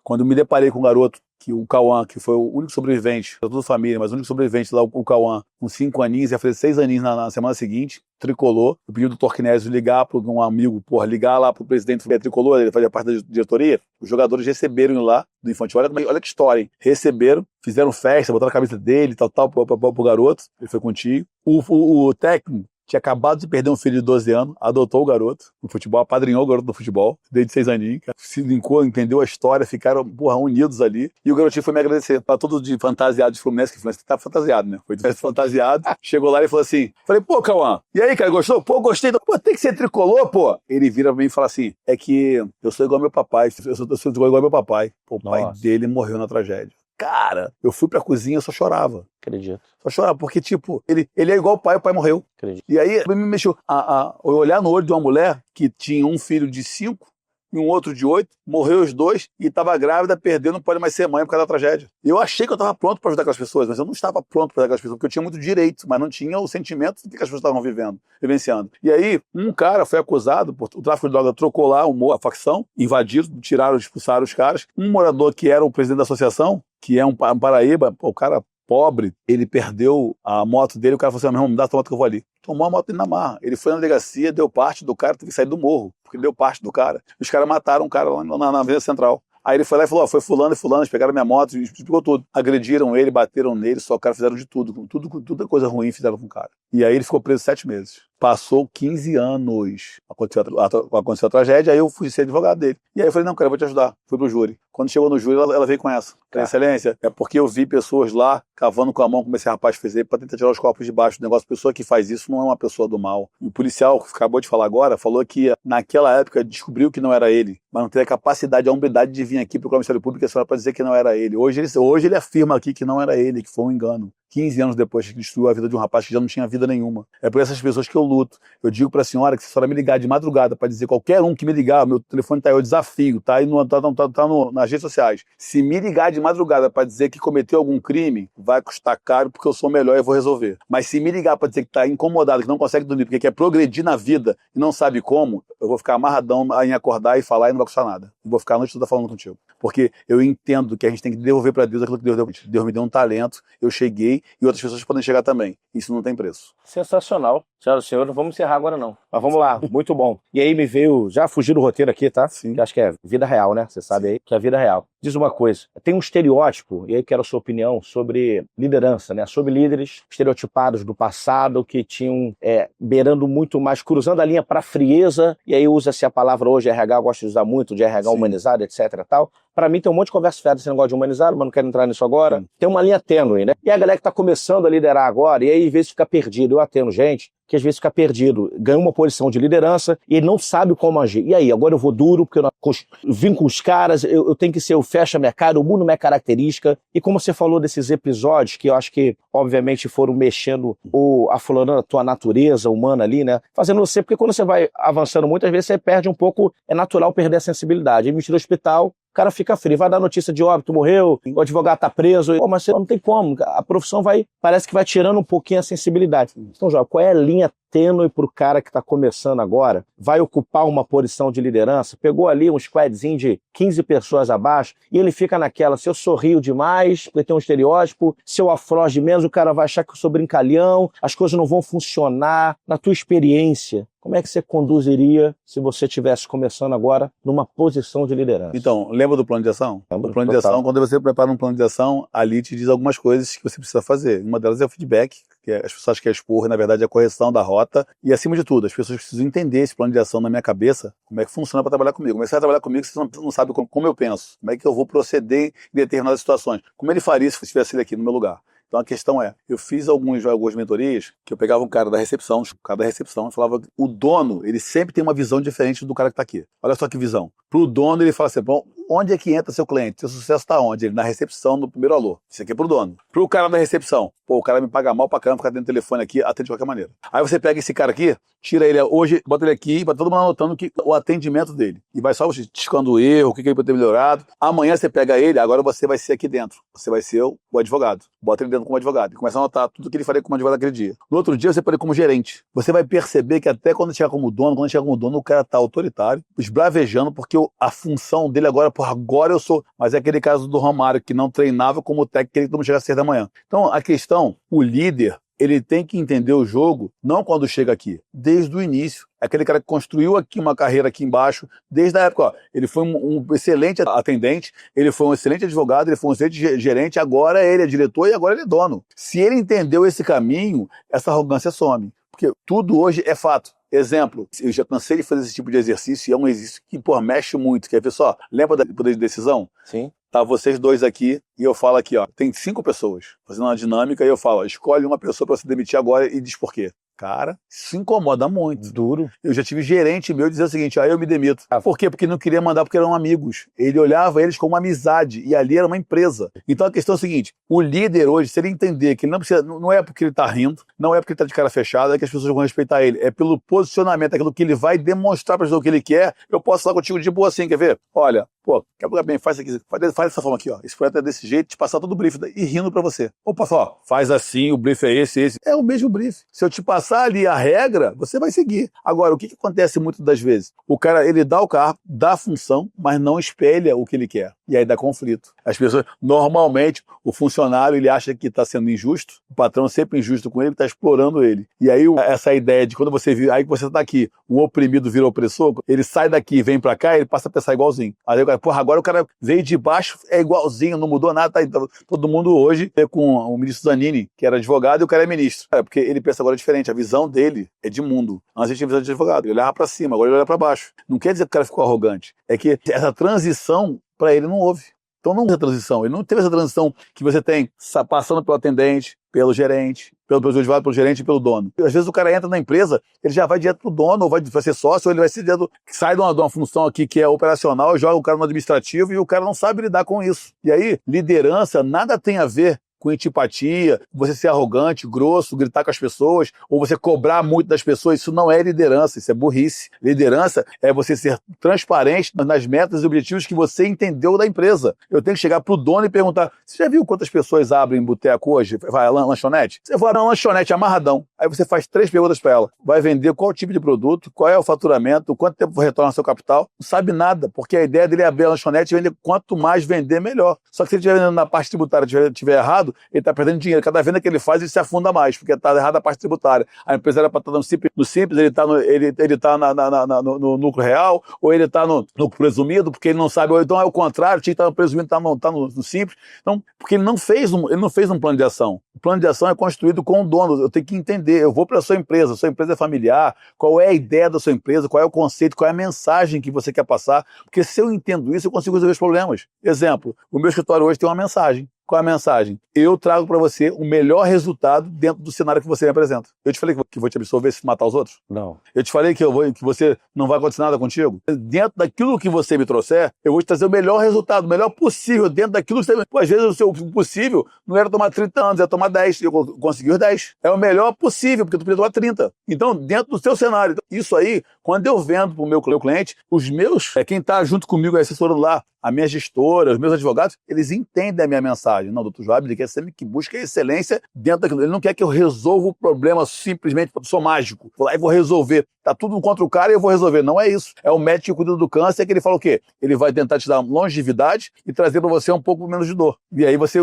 Quando me deparei com um garoto, que o Cauã, que foi o único sobrevivente, da toda a família, mas o único sobrevivente lá, o Cauã, com 5 aninhos, ia fazer 6 aninhos na semana seguinte, tricolor. Eu pedi do Torquinésio ligar para um amigo, ligar lá pro presidente do tricolor, ele fazia parte da diretoria. Os jogadores receberam lá do infantil. Olha que história, hein? Receberam, fizeram festa, botaram a camisa dele, tal, pro garoto. Ele foi contigo. O técnico tinha acabado de perder um filho de 12 anos, adotou o garoto no futebol, apadrinhou o garoto no futebol, desde 6 aninhos, se linkou, entendeu a história, ficaram, unidos ali. E o garotinho foi me agradecer. Tá todo de fantasiado de Fluminense, que Fluminense tá fantasiado, né? Foi fantasiado. Chegou lá e falou assim, falei, pô, Cauã, e aí, cara, gostou? Pô, gostei. Pô, tem que ser tricolor, pô. Ele vira pra mim e fala assim, é que eu sou igual ao meu papai, eu sou igual ao meu papai. Pô, o pai dele morreu na tragédia. Cara, eu fui pra cozinha e só chorava. Acredito. Só chorava, porque, ele é igual o pai morreu. Acredito. E aí, me mexeu eu olhar no olho de uma mulher que tinha um filho de 5 e um outro de 8, morreu os dois e estava grávida, perdeu, não pode mais ser mãe por causa da tragédia. Eu achei que eu estava pronto para ajudar aquelas pessoas, mas eu não estava pronto para ajudar aquelas pessoas, porque eu tinha muito direito, mas não tinha o sentimento do que as pessoas estavam vivenciando. E aí, um cara foi acusado, o tráfico de droga trocou lá a facção, invadiram, tiraram, expulsaram os caras. Um morador que era o presidente da associação, que é um Paraíba, o cara pobre, ele perdeu a moto dele, o cara falou assim, meu irmão, me dá a tua moto que eu vou ali. Tomou a moto dele na marra. Ele foi na delegacia, deu parte do cara, teve que sair do morro, porque deu parte do cara. Os caras mataram o cara lá na Avenida Central. Aí ele foi lá e falou, foi fulano e fulano, eles pegaram minha moto, explicou tudo. Agrediram ele, bateram nele, só o cara fizeram de tudo. Tudo coisa ruim fizeram com o cara. E aí ele ficou preso 7 meses. Passou 15 anos. Aconteceu a tragédia, aí eu fui ser advogado dele. E aí eu falei, não, cara, eu vou te ajudar. Fui pro júri. Quando chegou no júri, ela veio com essa. Excelência, é porque eu vi pessoas lá, cavando com a mão, como esse rapaz fez aí, pra tentar tirar os corpos de baixo do negócio. Pessoa que faz isso não é uma pessoa do mal. O policial, que acabou de falar agora, falou que naquela época descobriu que não era ele, mas não teve a capacidade, a hombridade de vir aqui procurar o Ministério Público para dizer que não era ele. Hoje ele afirma aqui que não era ele, que foi um engano. 15 anos depois que destruiu a vida de um rapaz que já não tinha vida nenhuma. É por essas pessoas que eu luto. Eu digo para a senhora que se a senhora me ligar de madrugada para dizer qualquer um que me ligar, meu telefone tá aí, eu desafio, tá aí nas redes sociais. Se me ligar de madrugada para dizer que cometeu algum crime, vai custar caro porque eu sou melhor e eu vou resolver. Mas se me ligar para dizer que tá incomodado, que não consegue dormir, porque quer progredir na vida e não sabe como, eu vou ficar amarradão em acordar e falar e não vai custar nada. Eu vou ficar a noite toda falando contigo. Porque eu entendo que a gente tem que devolver para Deus aquilo que Deus deu. Deus me deu um talento, eu cheguei e outras pessoas podem chegar também. Isso não tem preço. Sensacional. Senhoras e senhores, não vamos encerrar agora não. Mas vamos lá, muito bom. E aí me veio, já fugir do roteiro aqui, tá? Sim. Que acho que é vida real, né? Você sabe aí que é vida real. Diz uma coisa, tem um estereótipo, e aí quero a sua opinião, sobre liderança, né? Sobre líderes estereotipados do passado que tinham, beirando muito mais, cruzando a linha para frieza, e aí usa-se a palavra hoje, RH, eu gosto de usar muito, de RH Sim. humanizado, etc e tal. Pra mim tem um monte de conversa fiada esse negócio de humanizado, mas não quero entrar nisso agora. Sim. Tem uma linha tênue, né? E a galera que tá começando a liderar agora, e aí às vezes fica perdido. Eu atendo gente que às vezes fica perdido, ganha uma posição de liderança e ele não sabe como agir. E aí, agora eu vou duro, porque eu vim com os caras, eu tenho que ser o fecha-mercado, eu mudo minha característica. E como você falou desses episódios, que eu acho que, obviamente, foram mexendo ou aflorando a tua natureza humana ali, né? Fazendo você, porque quando você vai avançando muito, às vezes você perde um pouco, é natural perder a sensibilidade. Aí me tira do hospital, o cara fica frio, vai dar notícia de óbito, morreu, o advogado tá preso. Pô, mas você não tem como, a profissão parece que vai tirando um pouquinho a sensibilidade. Então, João, qual é a linha tênue pro cara que tá começando agora? Vai ocupar uma posição de liderança, pegou ali um squadzinho de 15 pessoas abaixo, e ele fica naquela, se eu sorrio demais, porque tem um estereótipo, se eu afloge menos, o cara vai achar que eu sou brincalhão, as coisas não vão funcionar. Na tua experiência, como é que você conduziria se você estivesse começando agora numa posição de liderança? Então, lembra do plano de ação? Lembro, O plano de total. ação, quando você prepara um plano de ação, ali te diz algumas coisas que você precisa fazer. Uma delas é o feedback, que as pessoas acham que é expor, na verdade é a correção da rota. E acima de tudo, as pessoas precisam entender esse plano de ação na minha cabeça, como é que funciona para trabalhar comigo. Como é que você vai trabalhar comigo se você não sabe como eu penso? Como é que eu vou proceder em determinadas situações? Como ele faria se estivesse ele aqui no meu lugar? Então a questão é, eu fiz algumas mentorias que eu pegava um cara da recepção e falava, o dono, ele sempre tem uma visão diferente do cara que está aqui. Olha só que visão. Pro dono, ele fala assim, bom, onde é que entra seu cliente? Seu sucesso está onde? Ele na recepção, no primeiro alô. Isso aqui é pro dono. Pro cara da recepção, pô, o cara me paga mal pra caramba, ficar dentro do telefone aqui, atende de qualquer maneira. Aí você pega esse cara aqui, tira ele hoje, bota ele aqui, pra todo mundo anotando o atendimento dele. E vai só tiscando o erro, o que ele pode ter melhorado. Amanhã você pega ele, agora você vai ser aqui dentro. Você vai ser o advogado. Bota ele dentro como advogado. E começa a anotar tudo que ele faria como advogado aquele dia. No outro dia você pode ir como gerente. Você vai perceber que até quando chegar como dono, o cara tá autoritário, esbravejando, porque a função dele agora, porra, agora eu sou. Mas é aquele caso do Romário, que não treinava como técnico, que ele não chega às 6 da manhã. Então, a questão, o líder, ele tem que entender o jogo, não quando chega aqui, desde o início. Aquele cara que construiu aqui uma carreira aqui embaixo, desde a época, ó, ele foi um excelente atendente, ele foi um excelente advogado, ele foi um excelente gerente, agora ele é diretor e agora ele é dono. Se ele entendeu esse caminho, essa arrogância some. Porque tudo hoje é fato. Exemplo, eu já cansei de fazer esse tipo de exercício e é um exercício que, pô, mexe muito. Quer ver só? Lembra do poder de decisão? Sim. Tá vocês dois aqui e eu falo aqui, ó, tem 5 pessoas fazendo uma dinâmica e eu falo, ó, escolhe uma pessoa para você demitir agora e diz por quê. Cara, isso incomoda muito. Duro. Eu já tive gerente meu dizer o seguinte, eu me demito. Por quê? Porque não queria mandar porque eram amigos. Ele olhava eles como uma amizade e ali era uma empresa. Então a questão é a seguinte, o líder hoje, se ele entender que ele não precisa, não é porque ele tá rindo, não é porque ele tá de cara fechada, é que as pessoas vão respeitar ele. É pelo posicionamento, aquilo que ele vai demonstrar para o que ele quer. Eu posso falar contigo de boa assim, quer ver? Olha, pô, quer pegar bem, faz isso aqui, faz dessa forma aqui, ó. Esse projeto é desse jeito, te passar todo o brief e rindo pra você. Opa, ó, faz assim, o brief é esse. É o mesmo brief. Se eu te passar ali a regra, você vai seguir. Agora, o que acontece muitas das vezes? O cara, ele dá o carro, dá a função, mas não espelha o que ele quer. E aí dá conflito. As pessoas, normalmente, o funcionário, ele acha que está sendo injusto, o patrão é sempre injusto com ele, está explorando ele. E aí, essa ideia de quando você vira, aí que você está aqui, um oprimido vira opressor, ele sai daqui, vem pra cá, ele passa a pensar igualzinho. Aí o cara, porra, agora o cara veio de baixo, é igualzinho, não mudou nada, tá? Então, todo mundo hoje é com o ministro Zanini, que era advogado, e o cara é ministro. É, porque ele pensa agora diferente, a visão dele é de mundo. Antes ele tinha visão de advogado, ele olhava pra cima, agora ele olha pra baixo. Não quer dizer que o cara ficou arrogante, é que essa transição, pra ele, não houve. Então não houve essa transição, ele não teve essa transição que você tem passando pelo atendente, pelo gerente, pelo advogado, pelo gerente e pelo dono. Às vezes o cara entra na empresa, ele já vai direto pro dono, ou vai ser sócio, ou ele vai ser direto, sai de uma função aqui que é operacional, joga o cara no administrativo e o cara não sabe lidar com isso. E aí, liderança nada tem a ver com antipatia, você ser arrogante, grosso, gritar com as pessoas, ou você cobrar muito das pessoas. Isso não é liderança, isso é burrice. Liderança é você ser transparente nas metas e objetivos que você entendeu da empresa. Eu tenho que chegar pro dono e perguntar, você já viu quantas pessoas abrem boteco hoje? Vai, lanchonete? Você vai na lanchonete amarradão, aí você faz 3 perguntas para ela. Vai vender qual tipo de produto, qual é o faturamento, quanto tempo retorna seu capital? Não sabe nada, porque a ideia dele é abrir a lanchonete e vender quanto mais vender, melhor. Só que se ele estiver vendendo na parte tributária e estiver errado, ele está perdendo dinheiro. Cada venda que ele faz, ele se afunda mais, porque está errada a parte tributária. A empresa era para estar no simples, ele está no lucro real, ou ele está no presumido, porque ele não sabe, ou então é o contrário, tinha que estar no presumido, está no simples. Então, porque ele não fez um plano de ação. O plano de ação é construído com o dono. Eu tenho que entender, eu vou para a sua empresa é familiar, qual é a ideia da sua empresa, qual é o conceito, qual é a mensagem que você quer passar, porque se eu entendo isso, eu consigo resolver os problemas. Exemplo, o meu escritório hoje tem uma mensagem. Qual é a mensagem? Eu trago para você o melhor resultado dentro do cenário que você me apresenta. Eu te falei que vou te absolver se matar os outros? Não. Eu te falei que você não vai acontecer nada contigo? Dentro daquilo que você me trouxer, eu vou te trazer o melhor resultado, o melhor possível, dentro daquilo que você... Pô, às vezes o seu possível não era tomar 30 anos, era tomar 10. Eu consegui os 10. É o melhor possível, porque tu podia tomar 30. Então, dentro do seu cenário. Isso aí, quando eu vendo pro meu cliente, os meus, quem tá junto comigo, assessorando lá, a minha gestora, os meus advogados, eles entendem a minha mensagem. Não, doutor Joab, ele quer sempre que busque a excelência dentro daquilo. Ele não quer que eu resolva o problema simplesmente, eu sou mágico. Vou lá e vou resolver. Tá tudo contra o cara e eu vou resolver. Não é isso. É o médico que cuida do câncer que ele fala o quê? Ele vai tentar te dar longevidade e trazer para você um pouco menos de dor. E aí você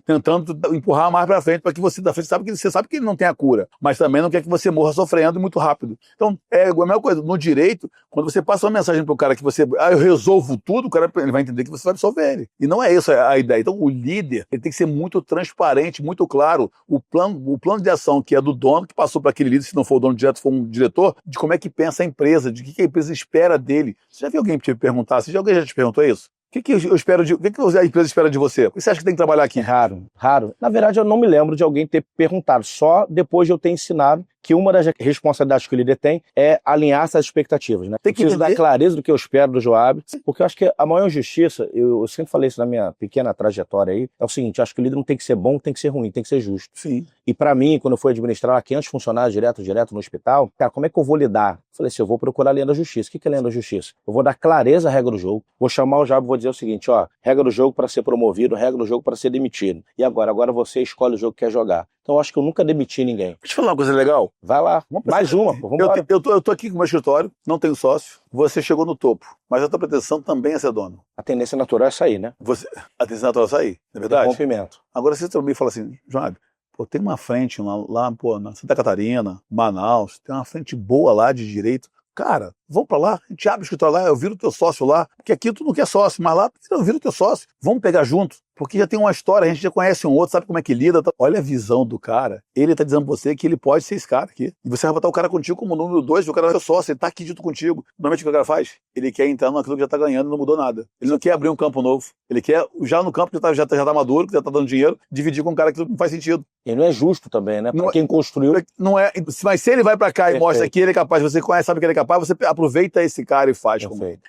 tentando empurrar mais para frente, para que você da frente você sabe que ele não tem a cura, mas também não quer que você morra sofrendo muito rápido. Então, é a mesma coisa. No direito, quando você passa uma mensagem pro cara que você, eu resolvo tudo, o cara ele vai entender que você vai resolver ele. E não é isso a ideia. Então, o líder, ele tem que ser muito transparente, muito claro. O plano de ação que é do dono, que passou para aquele líder, se não for o dono direto, for um diretor, de como é que pensa a empresa, de que a empresa espera dele. Você já viu alguém te perguntar? Alguém já te perguntou isso? O que eu espero o que a empresa espera de você? O que você acha que tem que trabalhar aqui? Raro. Na verdade, eu não me lembro de alguém ter perguntado. Só depois de eu ter ensinado que uma das responsabilidades que o líder tem é alinhar essas expectativas, né? Tem que Preciso dar clareza do que eu espero do Joab, porque eu acho que a maior injustiça, eu sempre falei isso na minha pequena trajetória aí, é o seguinte, eu acho que o líder não tem que ser bom, tem que ser ruim, tem que ser justo. Sim. E pra mim, quando eu fui administrar 500 funcionários direto no hospital, cara, como é que eu vou lidar? Eu falei assim, eu vou procurar a linha da justiça. O que é a linha da justiça? Eu vou dar clareza à regra do jogo, vou chamar o Joab e vou dizer o seguinte, ó, regra do jogo para ser promovido, regra do jogo para ser demitido. E agora você escolhe o jogo que quer jogar. Então eu acho que eu nunca demiti ninguém. Deixa eu te falar uma coisa legal. Vai lá. Mais uma, pô. Vambora. Eu tô aqui com o meu escritório, não tenho sócio, você chegou no topo, mas a tua pretensão também é ser dono. A tendência natural é sair, né? A tendência natural é sair, não é verdade? Rompimento. Agora você também fala assim, Joab, pô, tem uma frente lá pô, na Santa Catarina, Manaus, tem uma frente boa lá de direito. Cara, vamos pra lá, a gente abre o escritório lá, eu viro teu sócio lá, porque aqui tu não quer sócio, mas lá eu viro teu sócio. Vamos pegar junto, porque já tem uma história, a gente já conhece um outro, sabe como é que lida. Olha a visão do cara, ele tá dizendo pra você que ele pode ser esse cara aqui. E você vai botar o cara contigo como número 2, o cara é seu sócio, ele tá aqui junto contigo. Normalmente o que o cara faz? Ele quer entrar naquilo que já tá ganhando e não mudou nada. Ele não quer abrir um campo novo, ele quer, já no campo que já tá maduro, que já tá dando dinheiro, dividir com um cara que não faz sentido. E não é justo também, né? Pra quem construiu. Não é, mas se ele vai pra cá e mostra que ele é capaz, você conhece, sabe que ele é capaz, você aproveita esse cara e faz.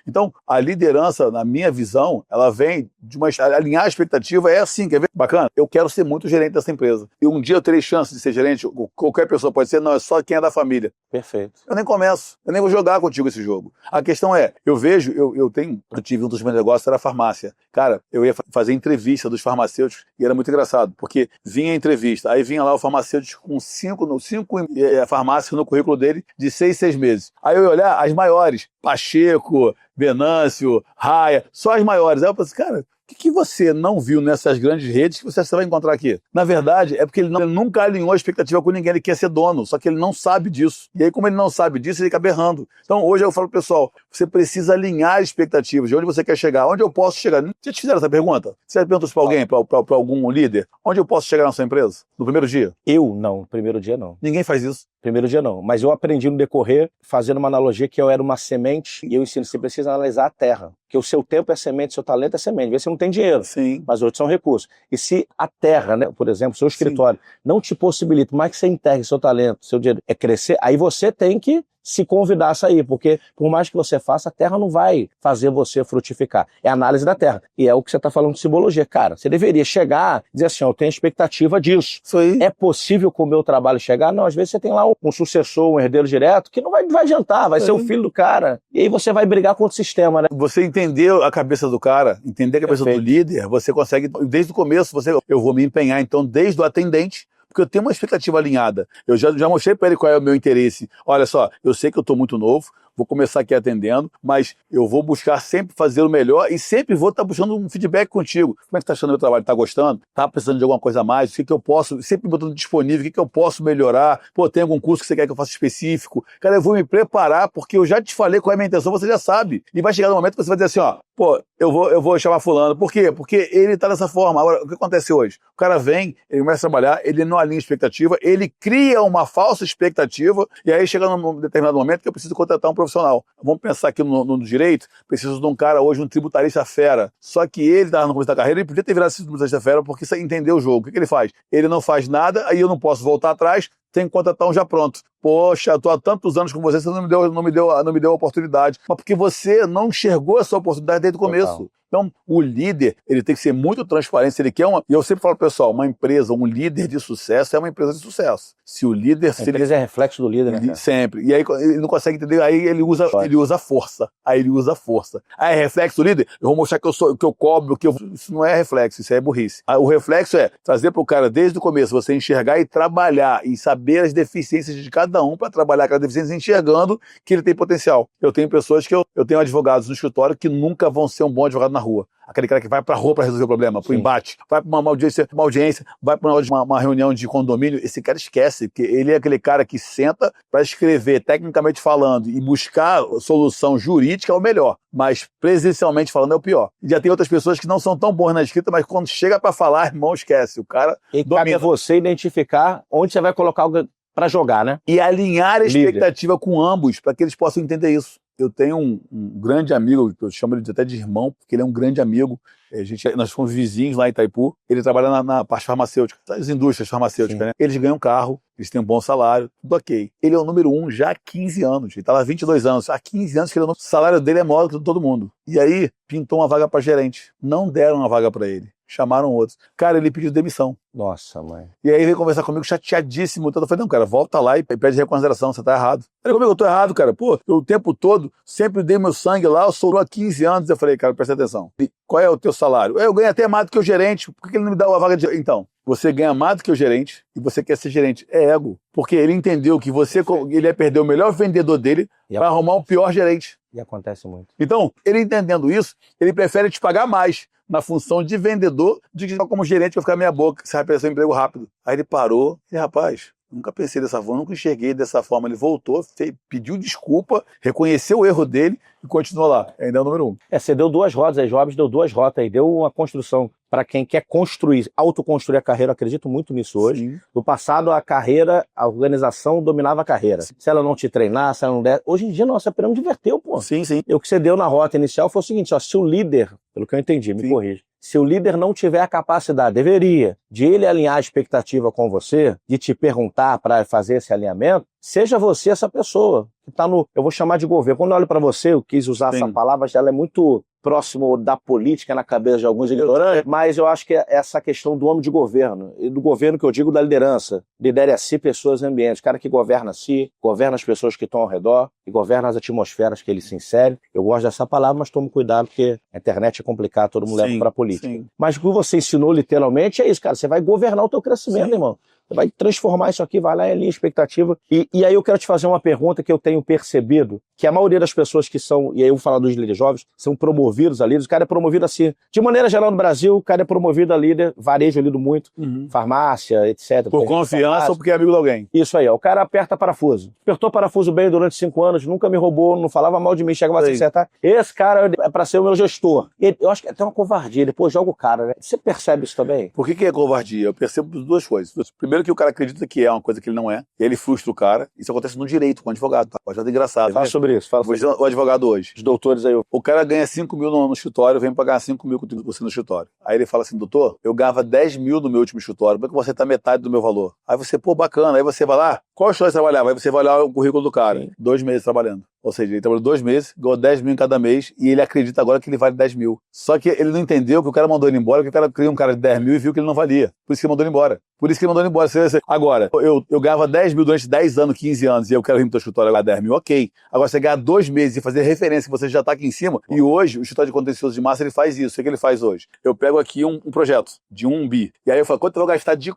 Então, a liderança, na minha visão, ela vem de alinhar a expectativa, é assim, quer ver? Bacana? Eu quero ser muito gerente dessa empresa. E um dia eu terei chance de ser gerente, qualquer pessoa pode ser, não, é só quem é da família. Perfeito. Eu nem começo, eu nem vou jogar contigo esse jogo. A questão é, eu tive um dos meus negócios, era a farmácia. Cara, eu ia fazer entrevista dos farmacêuticos e era muito engraçado, porque vinha a entrevista, aí vinha lá o farmacêutico com cinco farmácias no currículo dele de 6 meses. Aí eu ia olhar as maiores, Pacheco, Venâncio, Raia, só as maiores. Aí eu pensei, cara, o que você não viu nessas grandes redes que você vai encontrar aqui? Na verdade, é porque ele nunca alinhou a expectativa com ninguém, ele quer ser dono, só que ele não sabe disso. E aí, como ele não sabe disso, ele fica berrando. Então, hoje eu falo pro pessoal, você precisa alinhar as expectativas de onde você quer chegar, onde eu posso chegar. Já te fizeram essa pergunta? Você pergunta isso pra alguém, pra algum líder? Onde eu posso chegar na sua empresa? No primeiro dia? Eu não, no primeiro dia não. Ninguém faz isso. Primeiro dia não, mas eu aprendi no decorrer, fazendo uma analogia que eu era uma semente, e eu ensino, você precisa analisar a terra, que o seu tempo é semente, seu talento é semente, vê se não tem dinheiro, sim, mas outros são recursos. E se a terra, né, por exemplo, seu escritório, sim, não te possibilita mais que você enterre seu talento, seu dinheiro, é crescer, aí você tem que se convidar a sair, porque por mais que você faça, a terra não vai fazer você frutificar. É a análise da terra. E é o que você está falando de simbologia. Cara, você deveria chegar e dizer assim, eu tenho expectativa disso. Isso aí. É possível com o meu trabalho chegar? Não, às vezes você tem lá um sucessor, um herdeiro direto, que não vai adiantar, vai ser o filho do cara. E aí você vai brigar contra o sistema, né? Você entender a cabeça do cara, entender a cabeça do líder, você consegue, desde o começo, eu vou me empenhar, então, desde o atendente, porque eu tenho uma expectativa alinhada. Eu já mostrei para ele qual é o meu interesse. Olha só, eu sei que eu estou muito novo, vou começar aqui atendendo, mas eu vou buscar sempre fazer o melhor e sempre vou estar buscando um feedback contigo. Como é que está achando o meu trabalho? Está gostando? Está precisando de alguma coisa a mais? O que eu posso, sempre botando disponível, o que eu posso melhorar? Pô, tem algum curso que você quer que eu faça específico? Cara, eu vou me preparar, porque eu já te falei qual é a minha intenção, você já sabe. E vai chegar no momento que você vai dizer assim, ó, pô, eu vou chamar fulano. Por quê? Porque ele está dessa forma. Agora, o que acontece hoje? O cara vem, ele começa a trabalhar, ele não alinha expectativa, ele cria uma falsa expectativa, e aí chega num determinado momento que eu preciso contratar um profissional. Vamos pensar aqui no direito, preciso de um cara hoje, um tributarista fera. Só que ele estava no começo da carreira, ele podia ter virado esse tributarista fera porque você entendeu o jogo. O que ele faz? Ele não faz nada, aí eu não posso voltar atrás, tenho que contratar um já pronto. Poxa, eu tô há tantos anos com você não me deu a oportunidade. Mas porque você não enxergou essa oportunidade desde o começo. Total. Então, o líder, ele tem que ser muito transparente. Se ele quer e eu sempre falo pro pessoal, uma empresa, um líder de sucesso é uma empresa de sucesso. Se o líder... A empresa é reflexo do líder, né, cara? Sempre. E aí ele não consegue entender, aí ele usa força. Aí ele usa força. Aí é reflexo do líder, eu vou mostrar que eu cobro, isso não é reflexo, isso é burrice. O reflexo é trazer pro cara desde o começo, você enxergar e trabalhar e saber as deficiências de cada um para trabalhar aquela deficiência enxergando que ele tem potencial. Eu tenho pessoas eu tenho advogados no escritório que nunca vão ser um bom advogado na rua. Aquele cara que vai pra rua pra resolver o problema, pro embate, vai pra uma audiência, vai pra uma reunião de condomínio, esse cara esquece, porque ele é aquele cara que senta pra escrever, tecnicamente falando, e buscar solução jurídica é o melhor, mas presencialmente falando é o pior. Já tem outras pessoas que não são tão boas na escrita, mas quando chega pra falar, irmão, esquece, o cara E cabe a você identificar onde você vai colocar algo pra jogar, né? E alinhar a expectativa com ambos, para que eles possam entender isso. Eu tenho um grande amigo, eu chamo ele até de irmão, porque ele é um grande amigo. Nós fomos vizinhos lá em Itaipu. Ele trabalha na parte farmacêutica, das indústrias farmacêuticas, né? Eles ganham carro, eles têm um bom salário, tudo ok. Ele é o número 1 já há 15 anos. Ele está lá há 22 anos. Há 15 anos que o salário dele é maior do que todo mundo. E aí, pintou uma vaga para gerente. Não deram uma vaga para ele. Chamaram outros. Cara, ele pediu demissão. Nossa, mãe. E aí veio conversar comigo chateadíssimo. Eu falei, não, cara, volta lá e pede reconsideração, você tá errado. Ele comigo, eu tô errado, cara. Pô, eu o tempo todo sempre dei meu sangue lá, eu sou há 15 anos. Eu falei, cara, presta atenção. E qual é o teu salário? Eu ganho até mais do que o gerente. Por que ele não me dá uma vaga de... Então, você ganha mais do que o gerente e você quer ser gerente. É ego. Porque ele entendeu que ele ia perder o melhor vendedor dele para arrumar o pior gerente. E acontece muito. Então, ele entendendo isso, ele prefere te pagar mais na função de vendedor do que só como gerente que vai ficar meia boca, que você vai perder seu emprego rápido. Aí ele parou e, rapaz, nunca pensei dessa forma, nunca enxerguei dessa forma. Ele voltou, pediu desculpa, reconheceu o erro dele e continuou lá. Ainda é o número 1. Você deu duas rodas, a Jobs deu duas rotas aí, deu uma construção para quem quer construir, autoconstruir a carreira. Eu acredito muito nisso hoje. Sim. No passado, a carreira, a organização dominava a carreira. Sim. Se ela não te treinar, se ela não der... Hoje em dia, nossa pirâmide inverteu, pô. Sim, sim. E o que você deu na rota inicial foi o seguinte, ó, se o líder, pelo que eu entendi, me corrija, se o líder não tiver a capacidade, deveria, de ele alinhar a expectativa com você, de te perguntar para fazer esse alinhamento, seja você essa pessoa que está no, eu vou chamar de governo. Quando eu olho para você, eu quis usar essa palavra, ela é muito próximo da política na cabeça de alguns ignorantes, mas eu acho que é essa questão do homem de governo, e do governo que eu digo da liderança, lidere a si, pessoas e ambientes, cara que governa a si, governa as pessoas que estão ao redor e governa as atmosferas que ele se insere. Eu gosto dessa palavra, mas tomo cuidado porque a internet é complicada, todo mundo leva para política. Sim. Mas o que você ensinou literalmente é isso, cara, você vai governar o teu crescimento, irmão. Você vai transformar isso aqui, vai lá e alinha a expectativa. E aí eu quero te fazer uma pergunta que eu tenho percebido, que a maioria das pessoas que são, e aí eu vou falar dos líderes jovens, são promovidos a líderes. O cara é promovido assim. De maneira geral no Brasil, o cara é promovido a líder, varejo eu lido muito, farmácia, etc. Por confiança ou porque é amigo de alguém. Isso aí, ó. O cara aperta parafuso. Apertou parafuso bem durante 5 anos, nunca me roubou, não falava mal de mim, chegava assim, acertar. Esse cara é pra ser o meu gestor. Eu acho que é até uma covardia, depois joga o cara, né? Você percebe isso também? Por que é covardia? Eu percebo duas coisas. Primeiro que o cara acredita que é uma coisa que ele não é, e ele frustra o cara. Isso acontece no direito, com o advogado, tá? Pode ser engraçado. Fala sobre isso. Fala sobre o advogado hoje. Os doutores aí. O cara ganha 5 mil no escritório, vem pagar 5 mil com você no escritório. Aí ele fala assim, doutor, eu ganhava 10 mil no meu último escritório, como é que você tá metade do meu valor? Aí você, pô, bacana. Aí você vai lá, qual escritório você trabalhava? Aí você vai olhar o currículo do cara. Sim. 2 meses trabalhando. Ou seja, ele trabalhou 2 meses, ganhou 10 mil em cada mês e ele acredita agora que ele vale 10 mil. Só que ele não entendeu que o cara mandou ele embora, que o cara criou um cara de 10 mil e viu que ele não valia. Por isso que ele mandou ele embora. Agora, eu ganhava 10 mil durante 10 anos, 15 anos e eu quero ir no teu escritório agora 10 mil, ok. Agora você ganhar 2 meses e fazer referência que você já está aqui em cima. E hoje, o escritório de contencioso de massa, ele faz isso. O que ele faz hoje? Eu pego aqui um projeto de 1 bi. E aí eu falo, quanto eu vou gastar de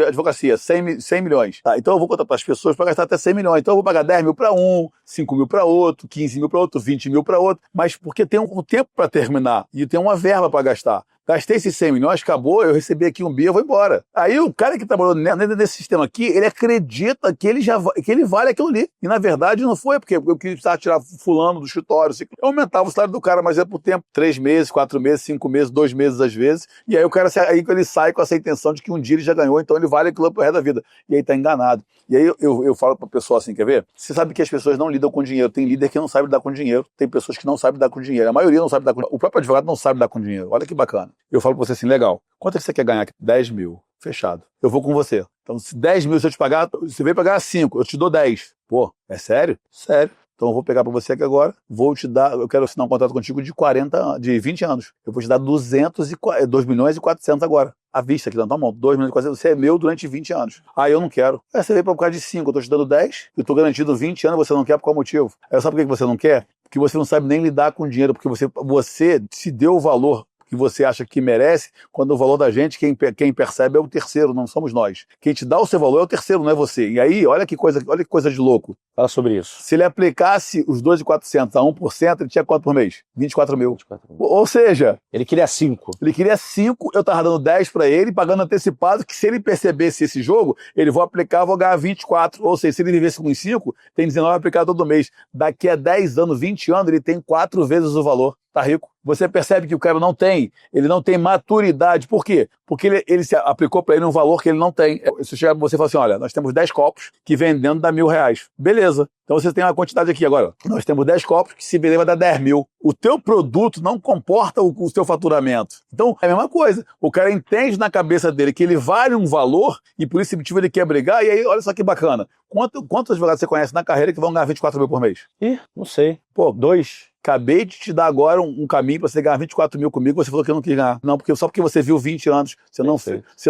advocacia? 100 milhões. Tá, então eu vou contar para as pessoas para gastar até 100 milhões. Então eu vou pagar 10 mil para um, 5 mil para outro, 15 mil para outro, 20 mil para outro. Mas porque tem um tempo para terminar e tem uma verba para gastar. Gastei esses 100 milhões, acabou, eu recebi aqui 1 bi, eu vou embora. Aí o cara que trabalhou nesse sistema aqui, ele acredita que ele vale aquilo ali. E na verdade não foi, porque eu quis tirar fulano do escritório. Eu aumentava o salário do cara, mas é por tempo. 3 meses, 4 meses, 5 meses, 2 meses às vezes. E aí o cara aí ele sai com essa intenção de que um dia ele já ganhou, então ele vale aquilo pro resto da vida. E aí tá enganado. E aí eu falo pra pessoa assim, quer ver? Você sabe que as pessoas não lidam com dinheiro. Tem líder que não sabe lidar com dinheiro. Tem pessoas que não sabem lidar com dinheiro. A maioria não sabe lidar com dinheiro. O próprio advogado não sabe lidar com dinheiro. Olha que bacana. Eu falo pra você assim, legal, quanto é que você quer ganhar aqui? 10 mil. Fechado. Eu vou com você. Então, se 10 mil se eu te pagar, você veio pagar 5, eu te dou 10. Pô, é sério? Sério. Então eu vou pegar pra você aqui agora, vou te dar, eu quero assinar um contrato contigo de 20 anos. Eu vou te dar 2 milhões e 400 agora. À vista aqui, não, tá bom, 2 milhões e 400, você é meu durante 20 anos. Aí eu não quero. Aí você veio por causa de 5, eu tô te dando 10, eu tô garantido 20 anos, você não quer por qual motivo? Aí sabe por que você não quer? Porque você não sabe nem lidar com dinheiro, porque você se deu o valor que você acha que merece, quando o valor da gente, quem percebe é o terceiro, não somos nós. Quem te dá o seu valor é o terceiro, não é você. E aí, olha que coisa de louco. Fala sobre isso. Se ele aplicasse os 2.400 a 1%, ele tinha quanto por mês? 24 mil. Ou seja... Ele queria 5. Ele queria 5, eu tava dando 10 para ele, pagando antecipado, que se ele percebesse esse jogo, ele vou aplicar, vou ganhar 24. Ou seja, se ele vivesse com 5, tem 19 aplicado todo mês. Daqui a 10 anos, 20 anos, ele tem 4 vezes o valor. Tá rico. Você percebe que o cara ele não tem maturidade. Por quê? Porque ele se aplicou para ele um valor que ele não tem. Se chegar pra você e falar assim, olha, nós temos 10 copos que vendendo dá R$1.000. Beleza. Então você tem uma quantidade aqui agora. Nós temos 10 copos que se vender vai dar 10 mil. O teu produto não comporta o seu faturamento. Então é a mesma coisa. O cara entende na cabeça dele que ele vale um valor e por esse motivo ele quer brigar. E aí, olha só que bacana. Quantos advogados você conhece na carreira que vão ganhar 24 mil por mês? Ih, não sei. Pô, 2. Acabei de te dar agora um caminho para você ganhar 24 mil comigo, você falou que eu não quis ganhar. Não, só porque você viu 20 anos, você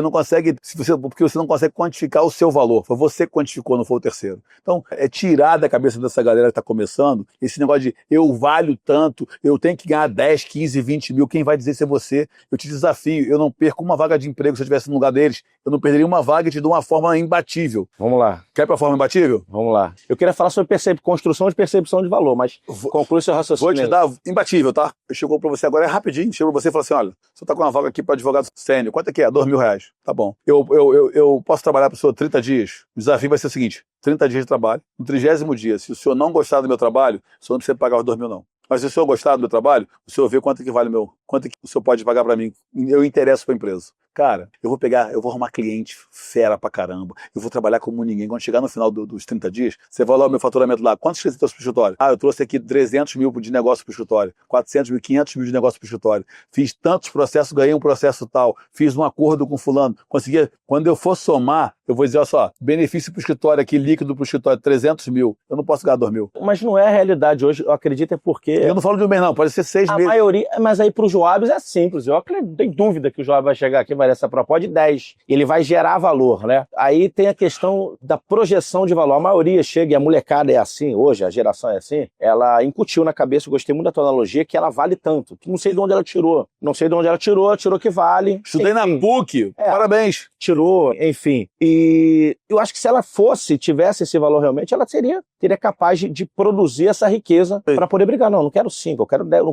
não consegue, porque você não consegue quantificar o seu valor. Foi você que quantificou, não foi o terceiro. Então, é tirar da cabeça dessa galera que está começando esse negócio de eu valho tanto, eu tenho que ganhar 10, 15, 20 mil, quem vai dizer se é você? Eu te desafio, eu não perco uma vaga de emprego se eu estivesse no lugar deles, eu não perderia uma vaga e te dou uma forma imbatível. Vamos lá. Quer ir para a forma imbatível? Vamos lá. Eu queria falar sobre construção de percepção de valor, mas conclui seu raciocínio. Vou te dar imbatível, tá? Eu chego pra você agora, é rapidinho, chego pra você e falo assim, olha, você tá com uma vaga aqui pra advogado sênior, quanto é que é? R$2.000. Tá bom. Eu posso trabalhar pro senhor 30 dias? O desafio vai ser o seguinte, 30 dias de trabalho, no 30º dia, se o senhor não gostar do meu trabalho, o senhor não precisa pagar os 2 mil não. Mas se o senhor gostar do meu trabalho, o senhor vê quanto que vale quanto que o senhor pode pagar pra mim. Eu interesso pra empresa. Cara, eu vou arrumar cliente fera pra caramba, eu vou trabalhar como ninguém. Quando chegar no final dos 30 dias, você vai olhar o meu faturamento lá. Quantos clientes você trouxe pro escritório? Ah, eu trouxe aqui 300 mil de negócio pro escritório, 400 mil, 500 mil de negócio pro escritório. Fiz tantos processos, ganhei um processo tal, fiz um acordo com fulano, consegui. Quando eu for somar, eu vou dizer, olha só, benefício pro escritório aqui, líquido pro escritório, 300 mil. Eu não posso ganhar 2 mil. Mas não é a realidade hoje, eu acredito, é porque... Eu não falo de um mês não, pode ser 6 meses. A maioria, mas aí pro Joabes é simples. Eu não tenho dúvida que o Joabes vai chegar aqui e vai dar essa proposta de 10. Ele vai gerar valor, né? Aí tem a questão da projeção de valor. A maioria chega, e a molecada é assim, hoje, a geração é assim, ela incutiu na cabeça, eu gostei muito da tua analogia, que ela vale tanto. Não sei de onde ela tirou. Não sei de onde ela tirou que vale. Estudei na PUC, parabéns. Tirou, enfim. E eu acho que se ela tivesse esse valor realmente, ela seria capaz de produzir essa riqueza para poder brigar. Não quero 5, eu quero 10.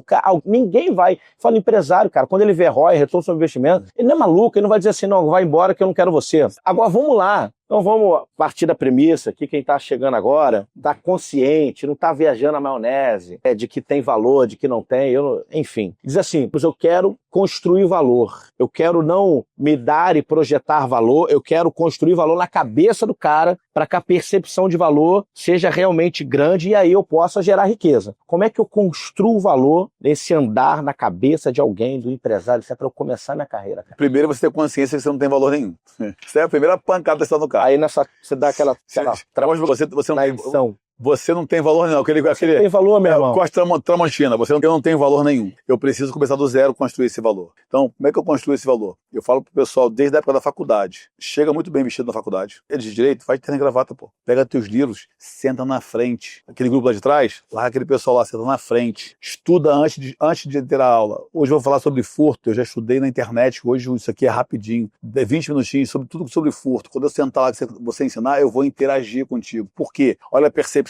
Ninguém vai. Fala empresário, cara, quando ele vê ROI, retorno sobre investimento, ele não é maluco, ele não vai dizer assim, não, vai embora que eu não quero você. Agora vamos lá. Então vamos partir da premissa que quem está chegando agora está consciente, não está viajando a maionese, de que tem valor, de que não tem, enfim. Diz assim, pois eu quero construir valor. Eu quero não me dar e projetar valor, eu quero construir valor na cabeça do cara para que a percepção de valor seja realmente grande e aí eu possa gerar riqueza. Como é que eu construo valor nesse andar na cabeça de alguém, do empresário? Isso é para eu começar minha carreira, cara. Primeiro você ter consciência que você não tem valor nenhum. Isso é a primeira pancada que está no cara. Aí você dá aquela você não tem valor não. Aquele tem valor, meu irmão. Costa Tramontina, eu não tenho valor nenhum. Eu preciso começar do zero construir esse valor. Então, como é que eu construo esse valor? Eu falo pro pessoal desde a época da faculdade. Chega muito bem vestido na faculdade. Ele de direito, vai de terno e gravata, pô. Pega teus livros, senta na frente. Aquele grupo lá de trás, lá aquele pessoal lá, senta na frente. Estuda antes de ter a aula. Hoje eu vou falar sobre furto. Eu já estudei na internet. Hoje isso aqui é rapidinho. 20 minutinhos, sobre tudo sobre furto. Quando eu sentar lá, você ensinar, eu vou interagir contigo. Por quê? Olha a percepção.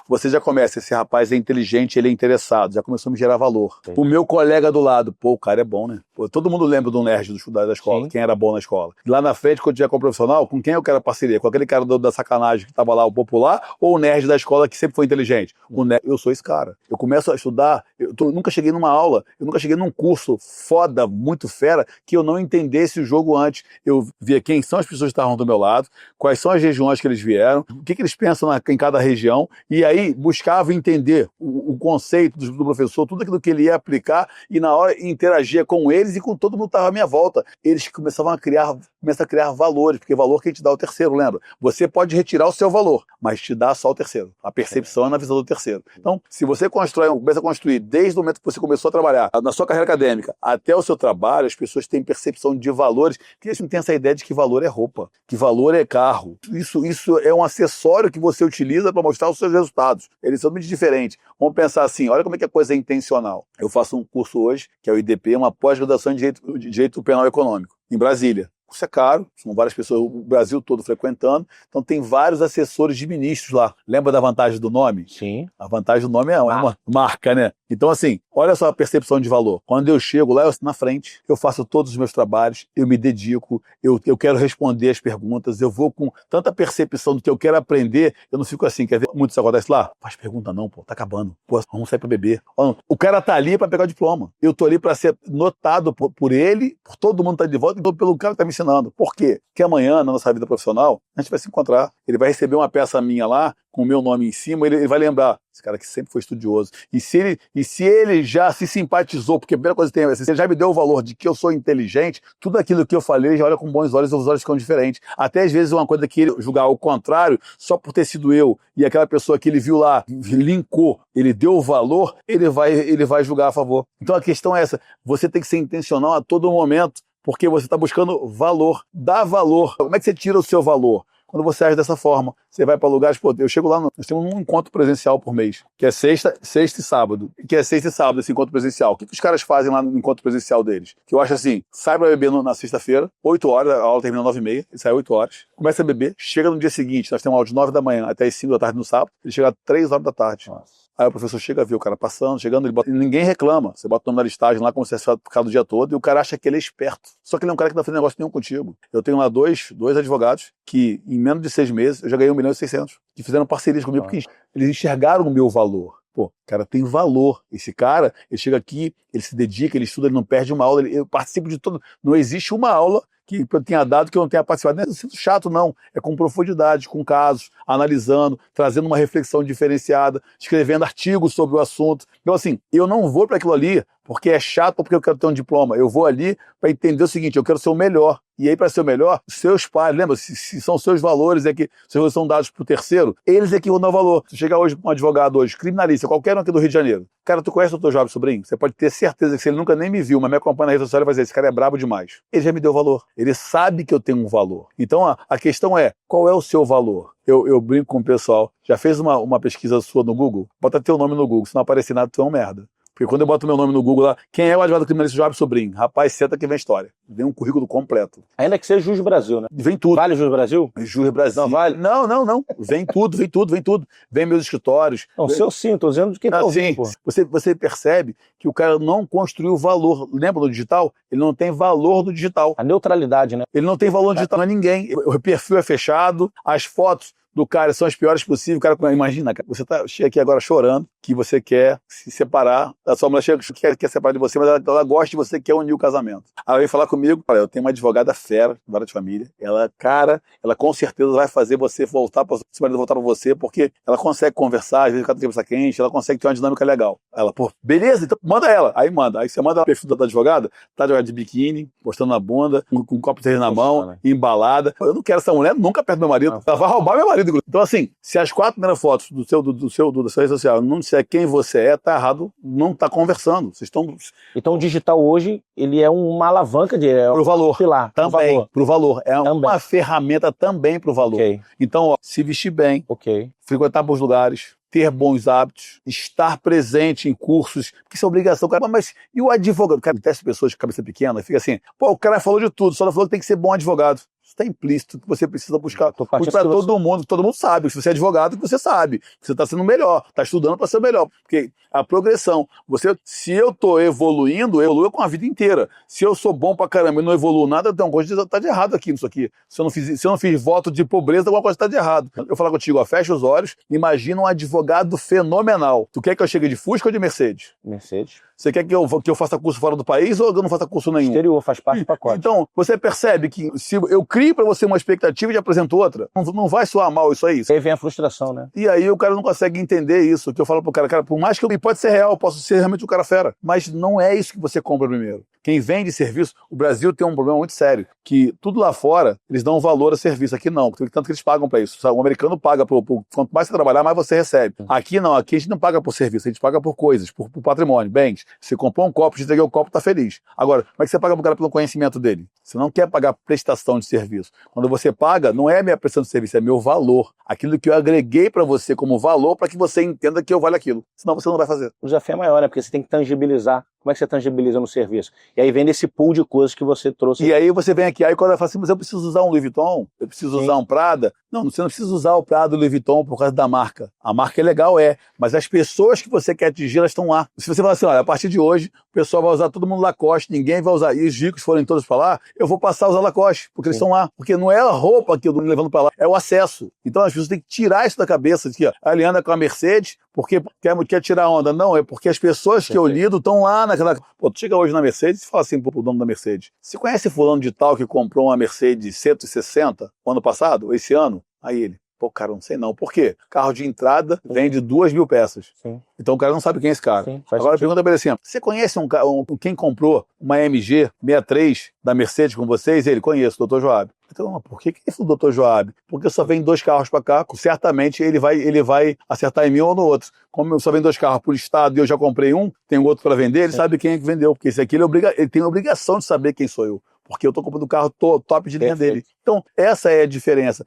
Você já começa, esse rapaz é inteligente, ele é interessado, já começou a me gerar valor. Sim. O meu colega do lado, pô, o cara é bom, né? Pô, todo mundo lembra do nerd do estudar da escola, sim, quem era bom na escola. Lá na frente, quando tiver como profissional, com quem eu quero parceria? Com aquele cara da sacanagem que tava lá, o popular, ou o nerd da escola que sempre foi inteligente? O nerd, eu sou esse cara. Eu começo a estudar, nunca cheguei numa aula, eu nunca cheguei num curso foda, muito fera, que eu não entendesse o jogo antes. Eu via quem são as pessoas que estavam do meu lado, quais são as regiões que eles vieram, o que eles pensam em cada região, e aí buscava entender o conceito do professor, tudo aquilo que ele ia aplicar, e na hora interagia com eles e com todo mundo que estava à minha volta. Eles começam a criar valores, porque valor que a gente dá ao terceiro, lembra? Você pode retirar o seu valor, mas te dá só o terceiro. A percepção é na visão do terceiro. Então, se você começa a construir desde o momento que você começou a trabalhar, na sua carreira acadêmica, até o seu trabalho, as pessoas têm percepção de valores, que eles não têm essa ideia de que valor é roupa, que valor é carro. Isso é um acessório que você utiliza para mostrar os seus resultados. Eles são muito diferentes. Vamos pensar assim, olha como é que a coisa é intencional. Eu faço um curso hoje, que é o IDP, uma pós-graduação em Direito Penal Econômico, em Brasília. Isso é caro, são várias pessoas, o Brasil todo frequentando, então tem vários assessores de ministros lá. Lembra da vantagem do nome? Sim. A vantagem do nome é uma marca, né? Então assim, olha só a percepção de valor. Quando eu chego lá, eu estou na frente, eu faço todos os meus trabalhos, eu me dedico, eu quero responder as perguntas, eu vou com tanta percepção do que eu quero aprender, eu não fico assim, quer ver? Muito isso acontece lá? Faz pergunta não, pô, tá acabando. Pô, vamos sair pra beber. O cara tá ali pra pegar o diploma. Eu tô ali pra ser notado por ele, por todo mundo tá de volta, e pelo cara que tá me ensinando. Por quê? Porque amanhã, na nossa vida profissional, a gente vai se encontrar. Ele vai receber uma peça minha lá, com o meu nome em cima, ele vai lembrar, esse cara que sempre foi estudioso. E se ele já se simpatizou, porque a primeira coisa que tem, se ele já me deu o valor de que eu sou inteligente, tudo aquilo que eu falei, ele já olha com bons olhos, os olhos ficam diferentes. Até às vezes uma coisa que ele julgar ao contrário, só por ter sido eu, e aquela pessoa que ele viu lá, linkou, ele deu o valor, ele vai julgar a favor. Então a questão é essa, você tem que ser intencional a todo momento, porque você está buscando valor, dá valor. Como é que você tira o seu valor? Quando você age dessa forma, você vai para lugares, pô, eu chego lá, nós temos um encontro presencial por mês, que é sexta e sábado, esse encontro presencial. O que os caras fazem lá no encontro presencial deles? Que eu acho assim, sai para beber na sexta-feira, 8 horas, a aula termina 9h30, ele sai 8 horas, começa a beber, chega no dia seguinte, nós temos uma aula de 9 da manhã até as 5 da tarde no sábado, ele chega às 3 horas da tarde. Nossa. Aí o professor chega a ver o cara passando, chegando, ninguém reclama. Você bota o nome na listagem lá, como se fosse ficar o dia todo, e o cara acha que ele é esperto. Só que ele é um cara que não tá fazendo negócio nenhum contigo. Eu tenho lá dois advogados que, em menos de 6 meses, eu já ganhei 1.600.000, que fizeram parcerias comigo, porque eles enxergaram o meu valor. Pô, o cara tem valor. Esse cara, ele chega aqui, ele se dedica, ele estuda, ele não perde uma aula, eu participo de todo. Não existe uma aula que eu tenha dado que eu não tenha participado. Não é sendo chato, não. É com profundidade, com casos, analisando, trazendo uma reflexão diferenciada, escrevendo artigos sobre o assunto. Então, assim, eu não vou para aquilo ali porque é chato ou porque eu quero ter um diploma. Eu vou ali para entender o seguinte, eu quero ser o melhor. E aí, para ser o melhor, seus pais, lembra? Se são seus valores, se são dados para o terceiro, eles é que vão dar valor. Se chegar hoje com um advogado hoje, criminalista, qualquer um aqui do Rio de Janeiro, cara, tu conhece o Dr. Jovem Sobrinho? Você pode ter certeza que se ele nunca nem me viu, mas me acompanha na rede social, ele vai dizer, esse cara é brabo demais. Ele já me deu valor. Ele sabe que eu tenho um valor. Então, a questão é, qual é o seu valor? Eu brinco com o pessoal, já fez uma pesquisa sua no Google? Bota teu nome no Google, se não aparecer nada, tu é um merda. Porque quando eu boto meu nome no Google lá, quem é o advogado criminalista Jovem Sobrinho? Rapaz, senta que vem história. Vem um currículo completo. Ainda que seja Jus Brasil, né? Vem tudo. Vale Jus Brasil? Jus Brasil. Não vale? Não. Vem tudo. Vem meus escritórios. Não, se eu sim, tô dizendo que tá assim, pô. Você percebe que o cara não construiu valor. Lembra do digital? Ele não tem valor do digital. A neutralidade, né? Ele não tem valor no digital, não é ninguém. O perfil é fechado, as fotos do cara são as piores possíveis. O cara, imagina, cara, você chega aqui agora chorando que você quer se separar, a sua mulher chega quer separar de você, mas ela gosta de você, quer unir o casamento. Ela vem falar comigo, olha, eu tenho uma advogada fera, vara de família, ela com certeza vai fazer você voltar para você, porque ela consegue conversar, às vezes o cara tem cabeça quente, ela consegue ter uma dinâmica legal. Ela, pô, beleza, então manda ela. Aí manda. Aí você manda o perfil da advogada, tá de biquíni, postando na bunda, com um copo de cerveja na mão, embalada. Eu não quero essa mulher nunca perto do meu marido. Ela vai roubar meu marido. Então, assim, se as 4 primeiras fotos da sua rede social não disser quem você é, tá errado, não tá conversando. Vocês estão... Então, o digital hoje, ele é uma alavanca pro valor. Pilar. Também. Pro valor. É uma ferramenta também pro valor. Okay. Então, ó, se vestir bem, frequentar bons lugares, ter bons hábitos, estar presente em cursos, porque isso é obrigação. Cara, mas e o advogado? Cara, teste pessoas de cabeça pequena, fica assim, pô, o cara falou de tudo, só falou que tem que ser bom advogado. Isso está implícito que você precisa buscar para todo mundo sabe, se você é advogado, que você sabe, que você está sendo melhor, está estudando para ser melhor, porque a progressão, se eu estou evoluindo, eu evoluo com a vida inteira. Se eu sou bom pra caramba e não evoluo nada, tem alguma coisa que tá de errado aqui nisso aqui. Se eu não fiz voto de pobreza, alguma coisa está de errado. Eu vou falar contigo, ó, fecha os olhos, imagina um advogado fenomenal. Tu quer que eu chegue de Fusca ou de Mercedes? Mercedes. Você quer que eu faça curso fora do país ou eu não faça curso nenhum? Exterior, faz parte do pacote. Então, você percebe que se eu crio para você uma expectativa e apresento outra, não vai soar mal isso aí. Aí vem a frustração, né? E aí o cara não consegue entender isso. Que eu falo pro cara, por mais que pode ser real, eu posso ser realmente um cara fera, mas não é isso que você compra primeiro. Quem vende serviço, o Brasil tem um problema muito sério, que tudo lá fora, eles dão valor a serviço, aqui não, tanto que eles pagam para isso. O americano paga, quanto mais você trabalhar, mais você recebe. Aqui não, aqui a gente não paga por serviço, a gente paga por coisas, por patrimônio, bens. Você comprou um copo, te entreguei o copo, tá feliz. Agora, como é que você paga pro cara pelo conhecimento dele? Você não quer pagar prestação de serviço. Quando você paga, não é a minha prestação de serviço, é meu valor. Aquilo que eu agreguei para você como valor para que você entenda que eu valho aquilo. Senão você não vai fazer. O desafio é maior, né? Porque você tem que tangibilizar. Como é que você tangibiliza no serviço? E aí vem desse pool de coisas que você trouxe. E aí você vem aqui, aí quando eu falo assim, mas eu preciso usar um Louis Vuitton, eu preciso usar um Prada. Não, você não precisa usar o Prada e o Louis Vuitton por causa da marca. A marca é legal, mas as pessoas que você quer atingir, elas estão lá. Se você falar assim, olha, a partir de hoje, o pessoal vai usar todo mundo Lacoste, ninguém vai usar, e os ricos forem todos para lá, eu vou passar a usar Lacoste, porque eles estão lá. Porque não é a roupa que eu tô me levando para lá, é o acesso. Então as pessoas têm que tirar isso da cabeça, aqui, ó. A Eliana com a Mercedes, porque quer tirar onda. Não, é porque as pessoas que eu lido estão lá naquela... Pô, tu chega hoje na Mercedes e fala assim pro dono da Mercedes, você conhece fulano de tal que comprou uma Mercedes 160 o ano passado, ou esse ano? Aí ele, pô, cara, não sei não. Por quê? Carro de entrada vende 2.000 peças. Sim. Então o cara não sabe quem é esse cara. Sim, agora pergunta pra ele assim, você conhece quem comprou uma MG 63 da Mercedes com vocês? Ele, conheço, o Dr. Joab. Então, por que ele falou Dr. Joab? Porque só vem 2 carros para cá, certamente ele vai acertar em mim ou no outro. Como só vem 2 carros por estado e eu já comprei um, tem outro para vender, ele sabe quem é que vendeu, porque esse aqui ele tem a obrigação de saber quem sou eu. Porque eu estou comprando o carro top de linha dele. Então, essa é a diferença.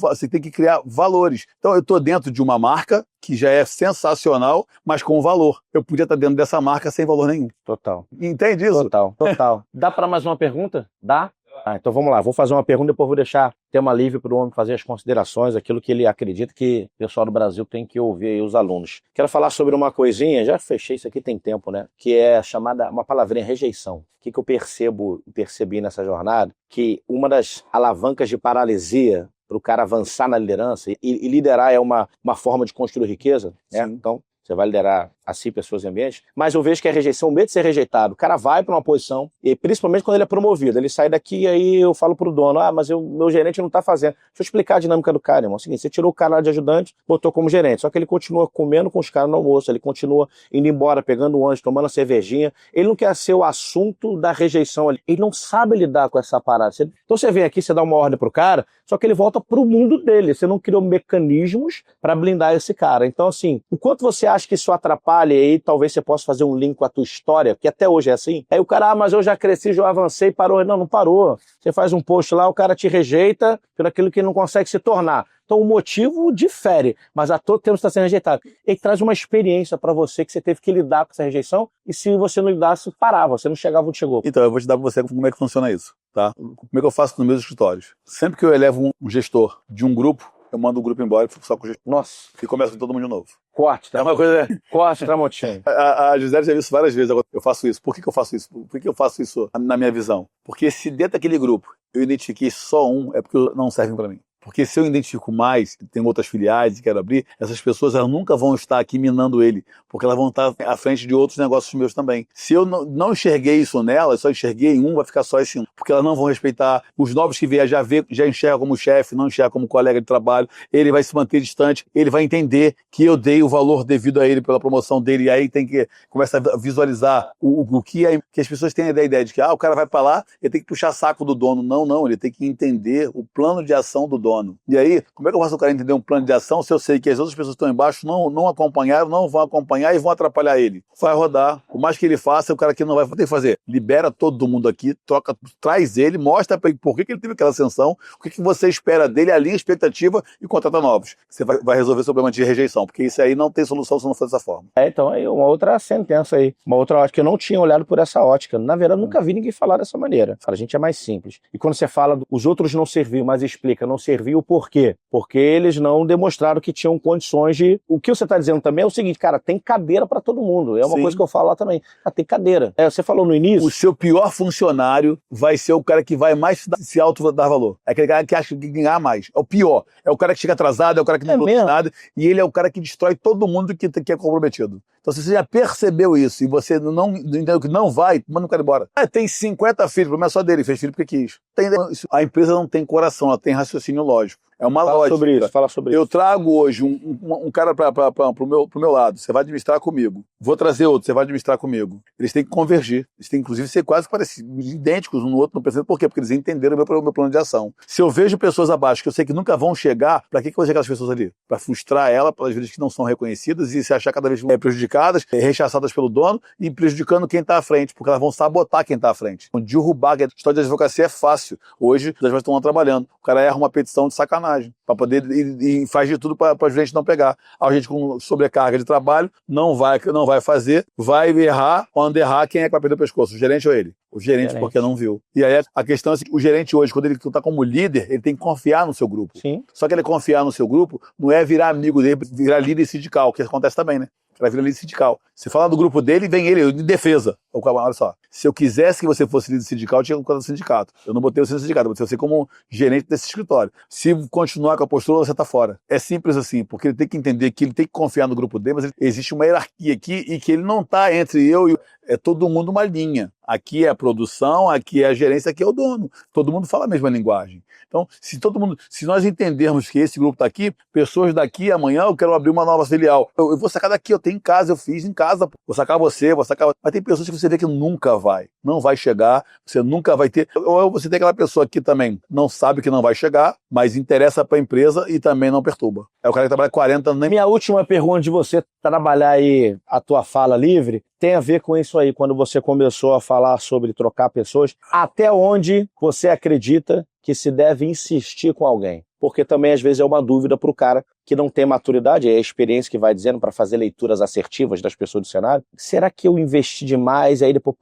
Você tem que criar valores. Então, eu estou dentro de uma marca que já é sensacional, mas com valor. Eu podia estar dentro dessa marca sem valor nenhum. Total. Entende isso? Total. Dá para mais uma pergunta? Dá? Então vamos lá, vou fazer uma pergunta, depois vou deixar tema livre para o homem fazer as considerações, aquilo que ele acredita que o pessoal do Brasil tem que ouvir aí, os alunos. Quero falar sobre uma coisinha, já fechei isso aqui tem tempo, né? Que é chamada, uma palavrinha, rejeição. O que eu percebi nessa jornada? Que uma das alavancas de paralisia para o cara avançar na liderança, e liderar é uma forma de construir riqueza, né? Então, você vai liderar a si, pessoas e ambientes, mas eu vejo que a rejeição, o medo de ser rejeitado, o cara vai para uma posição, e principalmente quando ele é promovido, ele sai daqui e aí eu falo pro dono, mas meu gerente não tá fazendo. Deixa eu explicar a dinâmica do cara, irmão. É o seguinte, você tirou o cara lá de ajudante, botou como gerente, só que ele continua comendo com os caras no almoço, ele continua indo embora, pegando o ônibus, tomando a cervejinha, ele não quer ser o assunto da rejeição ali, ele não sabe lidar com essa parada. Então você vem aqui, você dá uma ordem pro cara, só que ele volta pro mundo dele, você não criou mecanismos para blindar esse cara. Então assim, enquanto você acha que isso atrapalha, e aí talvez você possa fazer um link com a tua história, que até hoje é assim. Aí o cara, mas eu já cresci, já avancei, parou. Não parou. Você faz um post lá, o cara te rejeita por aquilo que ele não consegue se tornar. Então o motivo difere, mas a todo tempo está sendo rejeitado. Ele traz uma experiência para você que você teve que lidar com essa rejeição, e se você não lidasse, parava, você não chegava onde chegou. Então, eu vou te dar para você como é que funciona isso, tá? Como é que eu faço nos meus escritórios? Sempre que eu elevo um gestor de um grupo, eu mando o grupo embora e fico só com o gestor. Nossa. E começo com todo mundo de novo. Corte, tá? É uma coisa... Corte, Tramontim. A Gisele já viu isso várias vezes. Eu faço isso. Por que eu faço isso? Por que eu faço isso na minha visão? Porque se dentro daquele grupo eu identifiquei só um, é porque não servem para mim. Porque se eu identifico mais, tenho outras filiais e quero abrir, essas pessoas elas nunca vão estar aqui minando ele, porque elas vão estar à frente de outros negócios meus também. Se eu não enxerguei isso nela, só enxerguei em um, vai ficar só esse um. Porque elas não vão respeitar. Os novos que vier já enxerga como chefe, não enxerga como colega de trabalho. Ele vai se manter distante, ele vai entender que eu dei o valor devido a ele pela promoção dele, e aí tem que começar a visualizar o que as pessoas têm a ideia de que o cara vai para lá, ele tem que puxar saco do dono. Não, ele tem que entender o plano de ação do dono. E aí, como é que eu faço o cara entender um plano de ação se eu sei que as outras pessoas que estão embaixo não acompanharam, não vão acompanhar e vão atrapalhar ele? Vai rodar. Por mais que ele faça, o cara aqui não vai ter que fazer. Libera todo mundo aqui, traz ele, mostra por que ele teve aquela ascensão, o que você espera dele, alinha a expectativa e contrata novos. Você vai resolver o problema de rejeição, porque isso aí não tem solução se não for dessa forma. Então aí uma outra sentença aí, uma outra ótica. Eu não tinha olhado por essa ótica. Na verdade, eu nunca vi ninguém falar dessa maneira. A gente é mais simples. E quando você fala, os outros não serviam, mas explica, não serviu por quê? Porque eles não demonstraram que tinham condições de... O que você está dizendo também é o seguinte, cara, tem cadeira para todo mundo. É uma coisa que eu falo lá também. Tem cadeira. Você falou no início... O seu pior funcionário vai ser o cara que vai mais se auto-dar valor. É aquele cara que acha que ganhar mais. É o pior. É o cara que chega atrasado, é o cara que não produz nada, e ele é o cara que destrói todo mundo que é comprometido. Então, se você já percebeu isso e você não entendeu que não vai, manda o cara embora. Tem 50 filhos, o problema é só dele, fez filho porque quis. A empresa não tem coração, ela tem raciocínio lógico. É uma lógica. Fala sobre isso. Eu trago hoje um cara pro meu lado, você vai administrar comigo. Vou trazer outro, você vai administrar comigo. Eles têm que convergir. Eles têm, inclusive, ser quase parecidos, idênticos um no outro, não percebo por quê? Porque eles entenderam o meu plano de ação. Se eu vejo pessoas abaixo que eu sei que nunca vão chegar, pra que eu vou chegar as pessoas ali? Pra frustrar ela pelas vezes que não são reconhecidas e se achar cada vez mais prejudicadas, rechaçadas pelo dono e prejudicando quem tá à frente, porque elas vão sabotar quem tá à frente. Derrubar, a história de advocacia é fácil. Hoje, os advogados estão lá trabalhando. O cara erra uma petição de sacanagem, para poder e faz de tudo para a gente não pegar. A gente com sobrecarga de trabalho não vai fazer, vai errar, quando errar, quem é que vai perder o pescoço? O gerente ou ele? O gerente, porque não viu. E aí a questão é que o gerente hoje, quando ele está como líder, ele tem que confiar no seu grupo. Sim. Só que ele confiar no seu grupo não é virar amigo dele, virar líder sindical, que acontece também, né? Ela vira líder sindical. Se falar do grupo dele, vem ele, de defesa. Olha só, se eu quisesse que você fosse líder sindical, eu tinha que colocar no sindicato. Eu não botei você no sindicato, eu botei você como gerente desse escritório. Se continuar com a postura, você está fora. É simples assim, porque ele tem que entender que ele tem que confiar no grupo dele, mas existe uma hierarquia aqui e que ele não está entre eu e... É todo mundo uma linha. Aqui é a produção, aqui é a gerência, aqui é o dono. Todo mundo fala a mesma linguagem. Então, se nós entendermos que esse grupo está aqui, pessoas daqui, amanhã eu quero abrir uma nova filial. Eu vou sacar daqui, eu tenho em casa, eu fiz em casa. Vou sacar você, vou sacar... Mas tem pessoas que você vê que nunca vai. Não vai chegar, você nunca vai ter... Ou você tem aquela pessoa que também não sabe que não vai chegar, mas interessa para a empresa e também não perturba. É o cara que trabalha 40 anos... Minha última pergunta de você trabalhar aí a tua fala livre tem a ver com isso aí, quando você começou a falar sobre trocar pessoas. Até onde você acredita que se deve insistir com alguém? Porque também, às vezes, é uma dúvida para o cara que não tem maturidade, é a experiência que vai dizendo para fazer leituras assertivas das pessoas do cenário. Será que eu investi demais? Aí depois,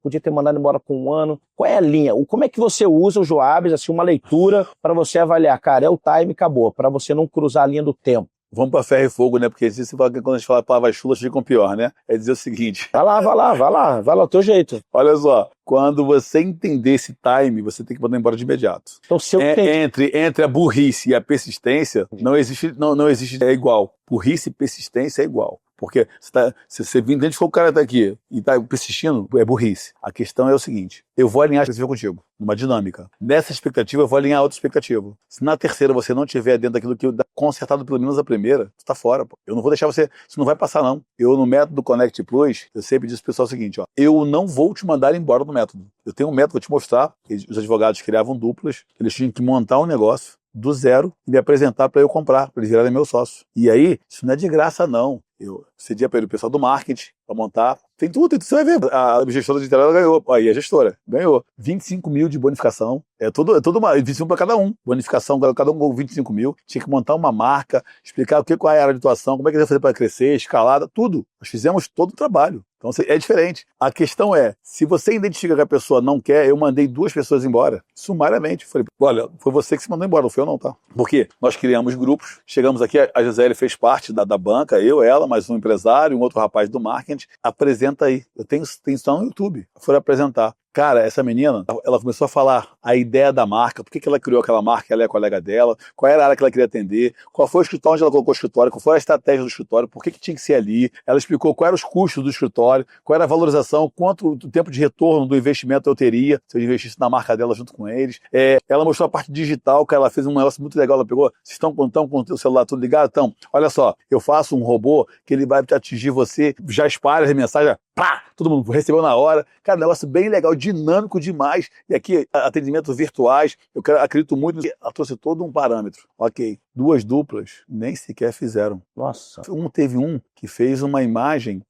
podia ter mandado embora com 1 ano. Qual é a linha? Como é que você usa o Joabs, assim, uma leitura para você avaliar? Cara, é o time, acabou, para você não cruzar a linha do tempo. Vamos para ferro e fogo, né? Porque quando a gente fala palavras chulas, ficam pior, né? É dizer o seguinte... Vai lá, o teu jeito. Olha só, quando você entender esse time, você tem que mandar embora de imediato. Então, se eu entre a burrice e a persistência, não existe é igual. Burrice e persistência é igual. Porque se você identificou o cara tá aqui e está persistindo, é burrice. A questão é o seguinte, eu vou alinhar a expectativa contigo, numa dinâmica. Nessa expectativa, eu vou alinhar outra expectativa. Se na terceira você não tiver dentro daquilo que eu consertado pelo menos a primeira, você tá fora, pô. Eu não vou deixar você, isso não vai passar não. Eu no método Connect Plus, eu sempre disse pro pessoal o seguinte, eu não vou te mandar embora do método. Eu tenho um método, vou te mostrar. Os advogados criavam duplas, eles tinham que montar um negócio do zero e me apresentar para eu comprar, para eles virarem meu sócio. E aí, isso não é de graça não. Eu cedia para ele o pessoal do marketing para montar. Tem tudo, você vai ver. A gestora de interior ganhou. Aí a gestora ganhou 25 mil de bonificação. É tudo uma 25 para cada um. Bonificação, cada um com 25 mil. Tinha que montar uma marca, explicar qual é a área de atuação, como é que ele vai fazer para crescer, escalada, tudo. Nós fizemos todo o trabalho. Então é diferente. A questão é, se você identifica que a pessoa não quer, eu mandei 2 pessoas embora, sumariamente. Falei, olha, foi você que se mandou embora, não foi eu não, tá? Porque nós criamos grupos, chegamos aqui, a Gisele fez parte da banca, eu, ela, mais um empresário, um outro rapaz do marketing, apresenta aí. Eu tenho isso no YouTube. Foram apresentar. Cara, essa menina, ela começou a falar a ideia da marca, por que ela criou aquela marca, ela é a colega dela, qual era a área que ela queria atender, qual foi o escritório onde ela colocou o escritório, qual foi a estratégia do escritório, por que tinha que ser ali. Ela explicou quais eram os custos do escritório, qual era a valorização, quanto o tempo de retorno do investimento eu teria se eu investisse na marca dela junto com eles. Ela mostrou a parte digital, que ela fez um negócio muito legal, ela pegou, vocês estão com o celular tudo ligado? Então, olha só, eu faço um robô que ele vai atingir você, já espalha as mensagens, pá, todo mundo recebeu na hora. Cara, um negócio bem legal, dinâmico demais. E aqui, atendimentos virtuais, acredito muito que ela trouxe todo um parâmetro. Ok, 2 duplas nem sequer fizeram. Nossa. Teve um que fez uma imagem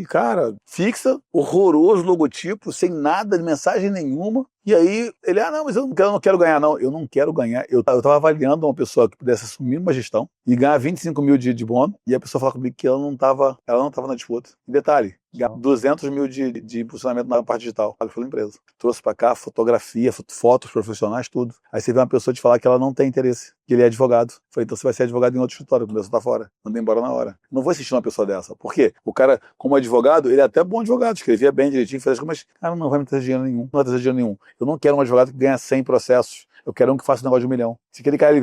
cara, fixa, horroroso logotipo, sem nada, de mensagem nenhuma. E aí, ele, não, mas eu não quero ganhar, não. Eu não quero ganhar. Eu tava avaliando uma pessoa que pudesse assumir uma gestão e ganhar 25 mil de bônus, e a pessoa falou comigo que ela não tava na disputa. E detalhe, 200 mil de impulsionamento na parte digital, pago pela empresa. Trouxe pra cá fotografia, fotos profissionais, tudo. Aí você vê uma pessoa te falar que ela não tem interesse, que ele é advogado. Falei, então você vai ser advogado em outro escritório, a pessoa tá fora. Manda embora na hora. Não vou assistir uma pessoa dessa. Por quê? O cara, como advogado, ele é até bom advogado, escrevia bem direitinho, fazia as coisas, mas, cara, não vai me trazer dinheiro nenhum. Não vai trazer dinheiro nenhum. Eu não quero um advogado que ganha 100 processos. Eu quero um que faça um negócio de 1 milhão. Se aquele cara,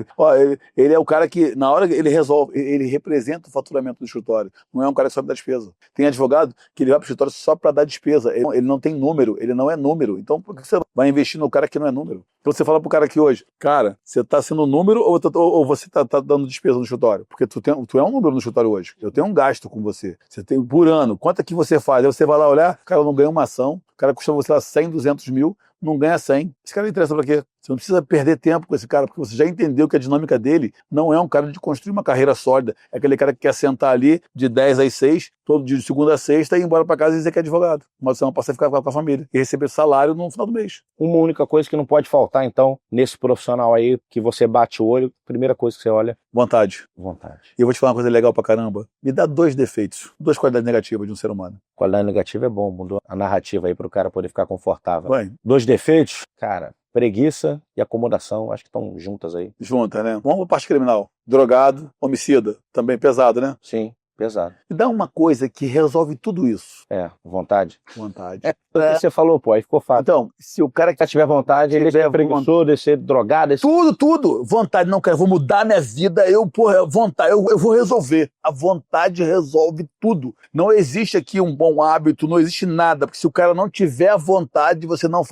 ele é o cara que, na hora que ele resolve, ele representa o faturamento do escritório. Não é um cara que só me dá despesa. Tem advogado que ele vai pro escritório só para dar despesa. Ele não tem número, ele não é número. Então, por que você vai investir no cara que não é número? Então você fala pro cara aqui hoje, cara, você tá sendo número ou você tá dando despesa no escritório? Porque tu é um número no escritório hoje. Eu tenho um gasto com você. Você tem por ano. Quanto é que você faz? Aí você vai lá olhar, o cara não ganha uma ação, o cara custa você lá 100, 200 mil, não ganha 100. Esse cara não interessa pra quê? Você não precisa perder tempo com esse cara, porque você já entendeu que a dinâmica dele não é um cara de construir uma carreira sólida. É aquele cara que quer sentar ali de 10 às 6, todo dia de segunda a sexta, e ir embora pra casa e dizer que é advogado. Uma semana passa a ficar com a família e receber salário no final do mês. Uma única coisa que não pode faltar, então, nesse profissional aí, que você bate o olho, primeira coisa que você olha... Vontade. Vontade. E eu vou te falar uma coisa legal pra caramba. Me dá 2 defeitos, 2 qualidades negativas de um ser humano. Qualidade negativa é bom, mudou a narrativa aí pro cara poder ficar confortável. Bem, 2 defeitos, cara, preguiça e acomodação, acho que estão juntas aí. junta, né? Vamos pra parte criminal. Drogado, homicida, também pesado, né? Sim, pesado. Me dá uma coisa que resolve tudo isso. Vontade. Vontade. Você falou, pô, aí ficou fácil. Então, se o cara Se tiver vontade, ele é preguiçoso, ele ser drogado. Tudo. Vontade, não, cara, eu vou mudar minha vida, vontade, eu vou resolver. A vontade resolve tudo. Não existe aqui um bom hábito, não existe nada, porque se o cara não tiver a vontade, você não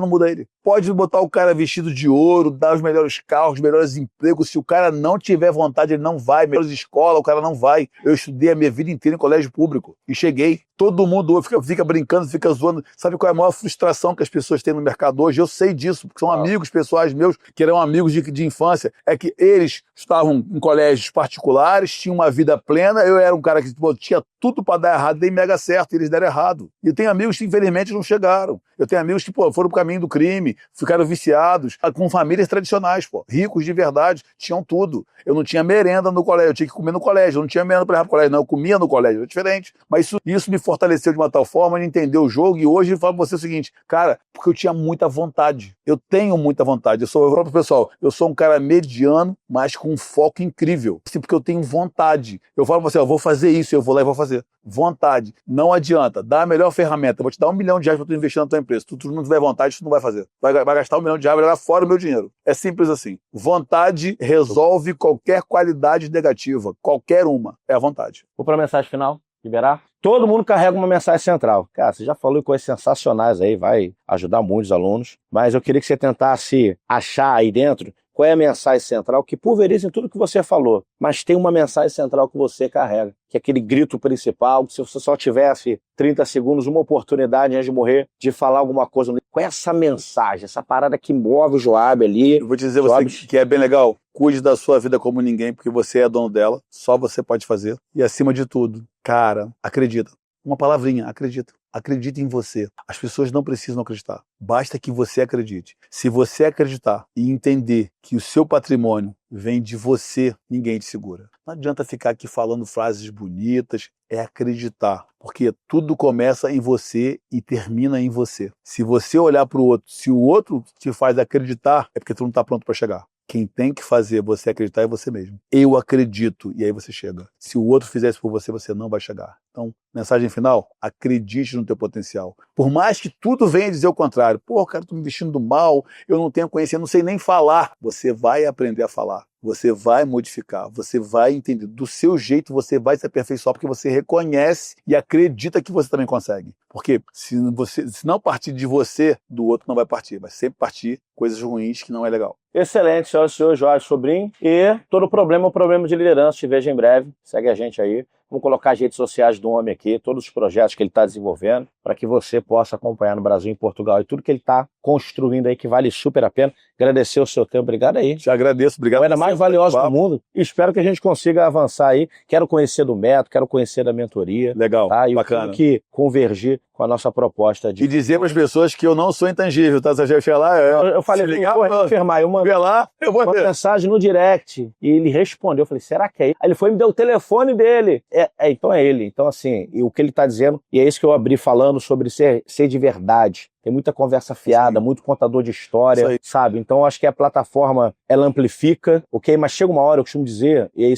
muda ele. Pode botar o cara vestido de ouro, dar os melhores carros, os melhores empregos, se o cara não tiver vontade, ele não vai. Melhores escolas, o cara não vai. Eu estudei a minha vida inteira em colégio público e cheguei. Todo mundo fica brincando, fica zoando. Sabe qual é a maior frustração que as pessoas têm no mercado hoje? Eu sei disso, porque são amigos pessoais meus, que eram amigos de infância. É que eles estavam em colégios particulares, tinham uma vida plena. Eu era um cara que tinha tudo para dar errado, dei mega certo, e eles deram errado. E eu tenho amigos que infelizmente não chegaram. Eu tenho amigos que foram pro caminho do crime, ficaram viciados, com famílias tradicionais, ricos de verdade, tinham tudo. Eu não tinha merenda no colégio, eu tinha que comer no colégio, eu não tinha merenda para ir pro colégio, não, eu comia no colégio, era diferente. Mas isso me fortaleceu de uma tal forma de entender o jogo, e hoje eu falo pra você o seguinte, cara, porque eu tinha muita vontade. Eu tenho muita vontade. Eu falo pro pessoal, eu sou um cara mediano, mas com um foco incrível. Assim, porque eu tenho vontade. Eu falo pra você, eu vou fazer isso, eu vou lá e vou fazer. Vontade. Não adianta. Dá a melhor ferramenta. Eu vou te dar R$1 milhão pra tu investir na tua empresa. Se tu não tiver vontade, tu não vai fazer. Vai gastar R$1 milhão, vai jogar fora o meu dinheiro. É simples assim. Vontade resolve qualquer qualidade negativa. Qualquer uma. É a vontade. Vou pra mensagem final. Liberar? Todo mundo carrega uma mensagem central. Cara, você já falou coisas sensacionais aí, vai ajudar muitos alunos, mas eu queria que você tentasse achar aí dentro qual é a mensagem central que pulveriza em tudo que você falou, mas tem uma mensagem central que você carrega, que é aquele grito principal, que se você só tivesse 30 segundos, uma oportunidade antes de morrer, de falar alguma coisa. Qual é essa mensagem, essa parada que move o Joab ali? Eu vou te dizer você que é bem legal. Cuide da sua vida como ninguém, porque você é dono dela. Só você pode fazer. E acima de tudo, cara, acredita. Uma palavrinha, acredita. Acredite em você. As pessoas não precisam acreditar. Basta que você acredite. Se você acreditar e entender que o seu patrimônio vem de você, ninguém te segura. Não adianta ficar aqui falando frases bonitas, é acreditar. Porque tudo começa em você e termina em você. Se você olhar para o outro, se o outro te faz acreditar, é porque tu não está pronto para chegar. Quem tem que fazer você acreditar é você mesmo. Eu acredito, e aí você chega. Se o outro fizer isso por você, você não vai chegar. Então, mensagem final, acredite no teu potencial. Por mais que tudo venha dizer o contrário, pô, cara, tô me vestindo mal, eu não tenho conhecimento, não sei nem falar. Você vai aprender a falar. Você vai modificar, você vai entender. Do seu jeito você vai se aperfeiçoar porque você reconhece e acredita que você também consegue. Porque se não partir de você, do outro não vai partir. Vai sempre partir coisas ruins que não é legal. Excelente, senhor Jorge Sobrinho. E todo problema é um problema de liderança. Te vejo em breve. Segue a gente aí. Vamos colocar as redes sociais do homem aqui, todos os projetos que ele está desenvolvendo, para que você possa acompanhar no Brasil, em Portugal e tudo que ele está construindo aí, que vale super a pena. Agradecer o seu tempo. Obrigado aí. Te agradeço. Obrigado. Moeda mais valiosa do mundo. Espero que a gente consiga avançar aí. Quero conhecer do método, quero conhecer da mentoria. Legal, tá? E bacana. que convergir com a nossa proposta de... E dizer para as pessoas que eu não sou intangível, tá? Se a gente lá, eu falei, ligar, vou reafirmar. Eu mandei uma mensagem no direct e ele respondeu. Eu falei, será que é ele? Aí ele foi e me deu o telefone dele. Então é ele. Então, assim, e o que ele está dizendo, e é isso que eu abri falando sobre ser de verdade. Tem muita conversa fiada, muito contador de história, sabe? Então, eu acho que a plataforma, ela amplifica, ok? Mas chega uma hora, eu costumo dizer, e aí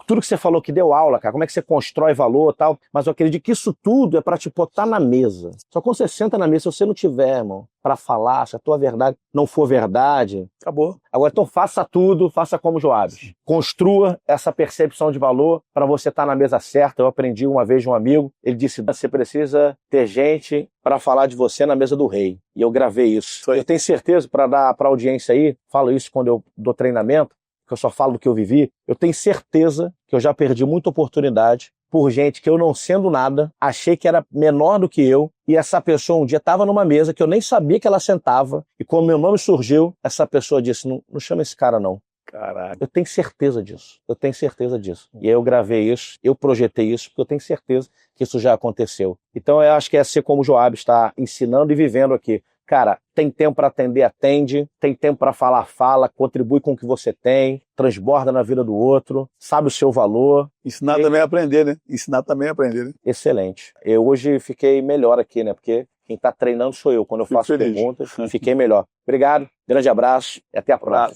tudo que você falou que deu aula, cara, como é que você constrói valor e tal, mas eu acredito que isso tudo é para te botar na mesa. Só quando você senta na mesa, se você não tiver, irmão, para falar, se a tua verdade não for verdade, acabou. Agora, então, faça tudo, faça como Joabes. Construa essa percepção de valor para você estar na mesa certa. Eu aprendi uma vez de um amigo, ele disse, você precisa ter gente para falar de você na mesa do rei. E eu gravei isso. Eu tenho certeza, para dar para a audiência aí, falo isso quando eu dou treinamento, que eu só falo do que eu vivi, eu tenho certeza que eu já perdi muita oportunidade por gente que eu não sendo nada, achei que era menor do que eu, e essa pessoa um dia estava numa mesa que eu nem sabia que ela sentava, e quando meu nome surgiu, essa pessoa disse, não chama esse cara não. Caralho. Eu tenho certeza disso. Eu tenho certeza disso. E aí eu gravei isso, eu projetei isso, porque eu tenho certeza que isso já aconteceu. Então eu acho que é ser como o Joabes está ensinando e vivendo aqui. Cara, tem tempo para atender, atende. Tem tempo para falar, fala. Contribui com o que você tem. Transborda na vida do outro. Sabe o seu valor. Ensinar também a aprender, né? Ensinar também a aprender, né? Excelente. Eu hoje fiquei melhor aqui, né? Porque quem está treinando sou eu. Quando eu faço perguntas, fiquei melhor. Obrigado, grande abraço e até a próxima.